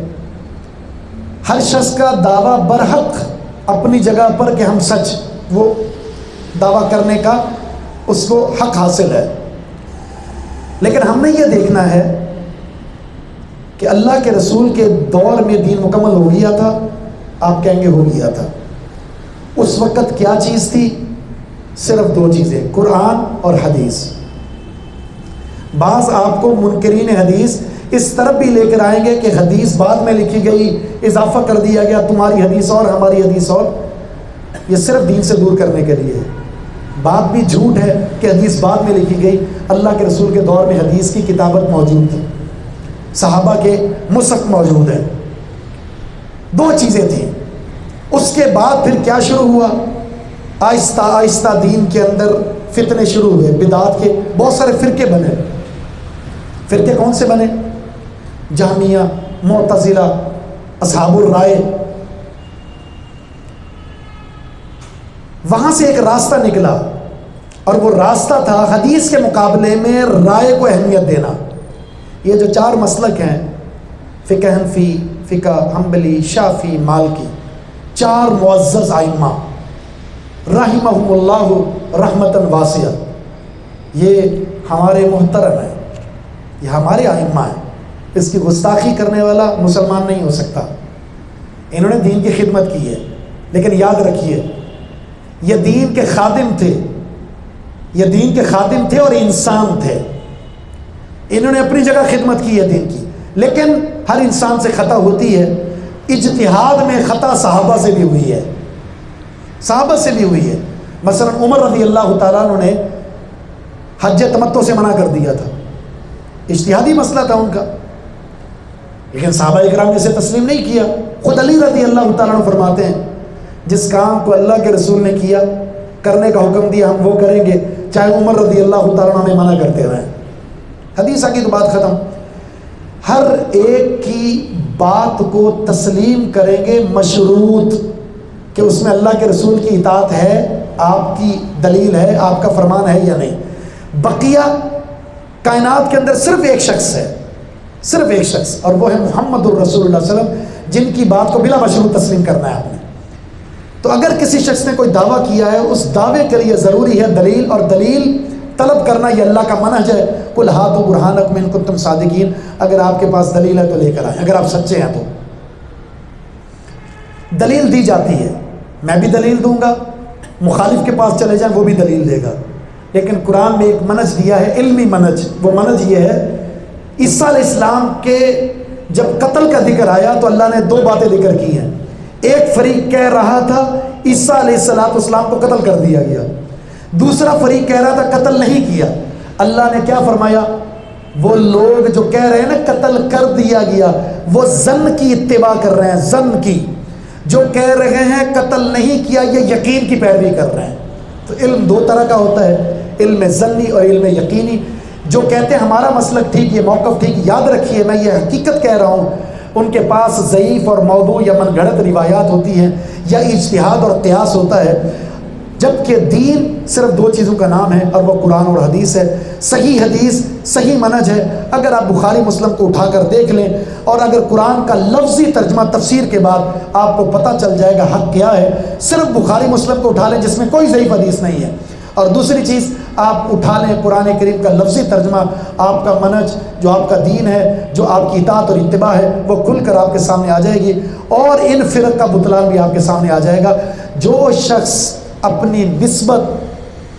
ہر شخص کا دعویٰ برحق اپنی جگہ پر کہ ہم سچ، وہ دعویٰ کرنے کا اس کو حق حاصل ہے. لیکن ہم نے یہ دیکھنا ہے کہ اللہ کے رسول کے دور میں دین مکمل ہو گیا تھا. آپ کہیں گے ہو گیا تھا. اس وقت کیا چیز تھی؟ صرف دو چیزیں، قرآن اور حدیث. بعض آپ کو منکرین حدیث اس طرف بھی لے کر آئیں گے کہ حدیث بعد میں لکھی گئی، اضافہ کر دیا گیا، تمہاری حدیث اور ہماری حدیث اور. یہ صرف دین سے دور کرنے کے لیے ہے. بات بھی جھوٹ ہے کہ حدیث بعد میں لکھی گئی. اللہ کے رسول کے دور میں حدیث کی کتابت موجود تھی، صحابہ کے مصحف موجود ہیں. دو چیزیں تھیں. اس کے بعد پھر کیا شروع ہوا؟ آہستہ آہستہ دین کے اندر فتنے شروع ہوئے، بدعات کے بہت سارے فرقے بنے. فرقے کون سے بنے؟ جہمیہ، معتزلہ، اصحاب الرائے، وہاں سے ایک راستہ نکلا، اور وہ راستہ تھا حدیث کے مقابلے میں رائے کو اہمیت دینا۔ یہ جو 4 مسلک ہیں، فقہ حنفی، فقہ حنبلی، شافعی، مالکی، 4 معزز ائمہ رحمہم اللہ رحمتاً واسعہ، یہ ہمارے محترم ہیں، یہ ہمارے ائمہ ہیں، اس کی گستاخی کرنے والا مسلمان نہیں ہو سکتا۔ انہوں نے دین کی خدمت کی ہے، لیکن یاد رکھیے یہ دین کے خادم تھے، یہ دین کے خادم تھے اور انسان تھے۔ انہوں نے اپنی جگہ خدمت کی ہے دین کی، لیکن ہر انسان سے خطا ہوتی ہے۔ اجتہاد میں خطا صحابہ سے بھی ہوئی ہے، صحابہ سے بھی ہوئی ہے۔ مثلا عمر رضی اللہ تعالیٰ عنہ نے حج تمتع سے منع کر دیا تھا، اجتہادی مسئلہ تھا ان کا، لیکن صحابہ اکرام نے اسے تسلیم نہیں کیا۔ خود علی رضی اللہ تعالیٰ عنہ فرماتے ہیں جس کام کو اللہ کے رسول نے کیا، کرنے کا حکم دیا، ہم وہ کریں گے چاہے عمر رضی اللہ تعالیٰ عنہ ہمیں منع کرتے رہیں۔ حدیث کی تو بات ختم۔ ہر ایک کی بات کو تسلیم کریں گے مشروط کہ اس میں اللہ کے رسول کی اطاعت ہے، آپ کی دلیل ہے، آپ کا فرمان ہے یا نہیں۔ بقیہ کائنات کے اندر صرف ایک شخص ہے، صرف ایک شخص، اور وہ ہے محمد الرسول اللہ صلی اللہ علیہ وسلم، جن کی بات کو بلا مشروط تسلیم کرنا ہے آپ نے۔ تو اگر کسی شخص نے کوئی دعویٰ کیا ہے، اس دعوے کے لیے ضروری ہے دلیل، اور دلیل طلب کرنا یہ اللہ کا منہج ہے۔ قل ہاتوا برہانکم ان کنتم صادقین، اگر آپ کے پاس دلیل ہے تو لے کر آئیں، اگر آپ سچے ہیں تو۔ دلیل دی جاتی ہے، میں بھی دلیل دوں گا، مخالف کے پاس چلے جائیں وہ بھی دلیل دے گا، لیکن قرآن میں ایک منہج دیا ہے، علمی منہج۔ وہ منہج یہ ہے، عیسیٰ علیہ السلام کے جب قتل کا ذکر آیا تو اللہ نے 2 باتیں ذکر کی ہیں۔ ایک فریق کہہ رہا تھا عیسیٰ علیہ السلام کو قتل کر دیا گیا، دوسرا فریق کہہ رہا تھا قتل نہیں کیا۔ اللہ نے کیا فرمایا؟ وہ لوگ جو کہہ رہے ہیں نا قتل کر دیا گیا، وہ ظن کی اتباع کر رہے ہیں، ظن کی۔ جو کہہ رہے ہیں قتل نہیں کیا، یہ یقین کی پیروی کر رہے ہیں۔ تو علم 2 طرح کا ہوتا ہے، علم ظنی اور علم یقینی۔ جو کہتے ہیں ہمارا مسلک ٹھیک، یہ موقف ٹھیک، یاد رکھیے میں یہ حقیقت کہہ رہا ہوں، ان کے پاس ضعیف اور موضوع یا من گھڑت روایات ہوتی ہیں، یا اجتہاد اور قیاس ہوتا ہے، جبکہ دین صرف 2 چیزوں کا نام ہے، اور وہ قرآن اور حدیث ہے۔ صحیح حدیث، صحیح منہج ہے۔ اگر آپ بخاری مسلم کو اٹھا کر دیکھ لیں، اور اگر قرآن کا لفظی ترجمہ تفسیر کے بعد آپ کو پتہ چل جائے گا حق کیا ہے۔ صرف بخاری مسلم کو اٹھا لیں جس میں کوئی ضعیف حدیث نہیں ہے، اور دوسری چیز آپ اٹھا لیں قرآن کریم کا لفظی ترجمہ، آپ کا منہج جو آپ کا دین ہے، جو آپ کی اطاعت اور اتباع ہے، وہ کھل کر آپ کے سامنے آ جائے گی، اور ان فرق کا بطلان بھی آپ کے سامنے آ جائے گا۔ جو شخص اپنی نسبت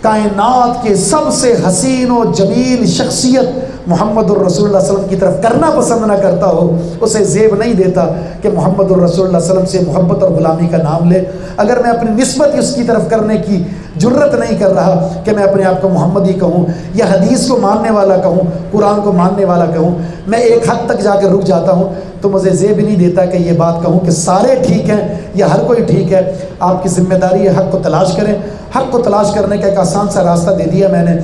کائنات کے سب سے حسین و جمیل شخصیت محمد الرسول اللہ صلی اللہ علیہ وسلم کی طرف کرنا پسند نہ کرتا ہو، اسے زیب نہیں دیتا کہ محمد الرسول اللہ صلی اللہ علیہ وسلم سے محبت اور غلامی کا نام لے۔ اگر میں اپنی نسبت اس کی طرف کرنے کی جرت نہیں کر رہا کہ میں اپنے آپ کو محمدی کہوں، یا حدیث کو ماننے والا کہوں، قرآن کو ماننے والا کہوں، میں ایک حد تک جا کر رک جاتا ہوں، تو مجھے زیب نہیں دیتا کہ یہ بات کہوں کہ سارے ٹھیک ہیں یا ہر کوئی ٹھیک ہے۔ آپ کی ذمہ داری ہے حق کو تلاش کریں۔ حق کو تلاش کرنے کا ایک آسان سا راستہ دے دیا میں نے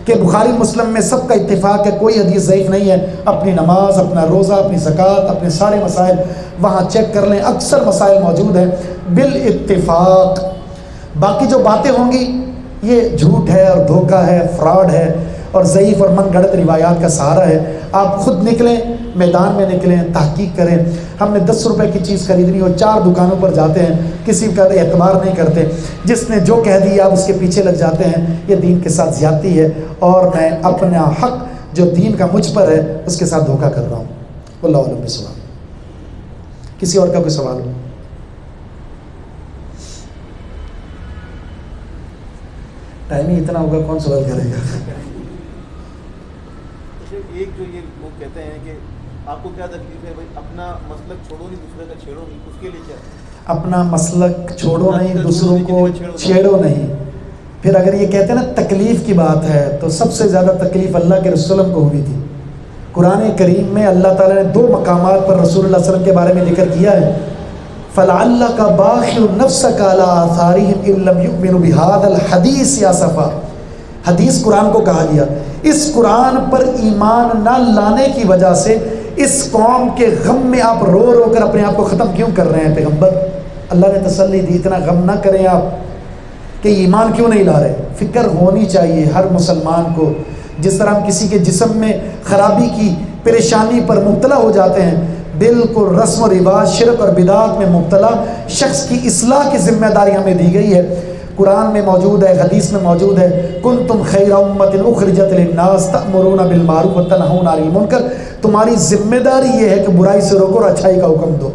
کہ بخاری مسلم میں سب کا اتفاق ہے، کوئی حدیث ضعیف نہیں ہے۔ اپنی نماز، اپنا روزہ، اپنی زکوٰۃ، اپنے سارے مسائل وہاں چیک کر لیں، اکثر مسائل موجود ہیں بالاتفاق۔ باقی جو باتیں ہوں گی یہ جھوٹ ہے اور دھوکہ ہے، فراڈ ہے، اور ضعیف اور من گھڑت روایات کا سہارا ہے۔ آپ خود نکلیں، میدان میں نکلیں، تحقیق کریں۔ ہم نے 10 روپے کی چیز خریدنی ہو 4 دکانوں پر جاتے ہیں، کسی کا اعتبار نہیں کرتے، جس نے جو کہہ دیا آپ اس کے پیچھے لگ جاتے ہیں۔ یہ دین کے ساتھ زیادتی ہے، اور میں اپنا حق جو دین کا مجھ پر ہے اس کے ساتھ دھوکہ کر رہا ہوں۔ واللہ اعلم بالصواب۔ کسی اور کا کوئی سوال ہو؟ ٹائم ہی اتنا ہوگا، کون سوال کرے گا؟ ایک جو یہ لوگ کہتے ہیں کہ آپ کو کیا تکلیف ہے بھائی، اپنا مسلک چھوڑو نہیں، دوسرے کا چھیڑو نہیں، اس کے لیے کیا؟ اپنا مسلک چھوڑو نہیں، دوسروں کو چھیڑو نہیں۔ پھر اگر یہ کہتے ہیں نا تکلیف کی بات ہے، تو سب سے زیادہ تکلیف اللہ کے رسول کو ہوئی تھی۔ قرآن کریم میں اللہ تعالیٰ نے 2 مقامات پر رسول اللہ صلی اللہ علیہ وسلم کے بارے میں ذکر کیا ہے، فَلَعَلَّكَ بَاخِعٌ نَفْسَكَ عَلَىٰ آثَارِهِمْ إِن لَّمْ يُؤْمِنُوا بِهَٰذَا الْحَدِيثِ آسَفًا۔ حدیث قرآن کو کہا گیا، اس قرآن پر ایمان نہ لانے کی وجہ سے اس قوم کے غم میں آپ رو رو کر اپنے آپ کو ختم کیوں کر رہے ہیں پیغمبر؟ اللہ نے تسلی دی اتنا غم نہ کریں آپ کہ ایمان کیوں نہیں لا رہے. فکر ہونی چاہیے ہر مسلمان کو. جس طرح ہم کسی کے جسم میں خرابی کی پریشانی پر مبتلا ہو جاتے ہیں، بالکل رسم و رواج شرک اور بدعات میں مبتلا شخص کی اصلاح کی ذمہ داری ہمیں دی گئی ہے. قرآن میں موجود ہے، حدیث میں موجود ہے، کنتم خیر امۃ اخرجت للناس تأمرون بالمعروف وتنہون عن المنکر. تمہاری ذمہ داری یہ ہے کہ برائی سے روکو اور اچھائی کا حکم دو.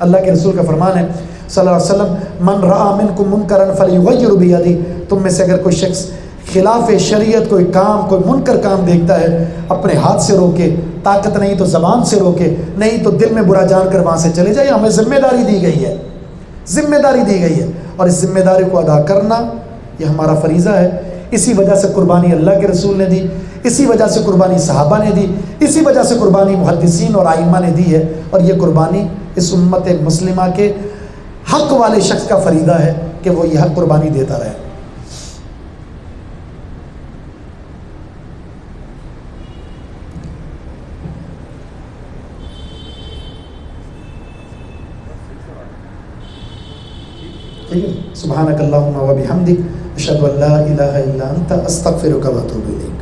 اللہ کے رسول کا فرمان ہے صلی اللہ علیہ وسلم، من رأى منکم منکرا فلیغیرہ بیدہ. تم میں سے اگر کوئی شخص خلاف شریعت کوئی کام، کوئی منکر کام دیکھتا ہے، اپنے ہاتھ سے روکے. طاقت نہیں تو زبان سے روکے، نہیں تو دل میں برا جان کر وہاں سے چلے جائے. ہمیں ذمہ داری دی گئی ہے، ذمہ داری دی گئی ہے، اور اس ذمہ داری کو ادا کرنا یہ ہمارا فریضہ ہے. اسی وجہ سے قربانی اللہ کے رسول نے دی، اسی وجہ سے قربانی صحابہ نے دی، اسی وجہ سے قربانی محدثین اور ائمہ نے دی ہے. اور یہ قربانی اس امت مسلمہ کے حق والے شخص کا فریضہ ہے کہ وہ یہ حق قربانی دیتا رہے. سبحانک اللہم و بحمدک اشہد ان لا الہ الا انت استغفرک و اتوب الیک.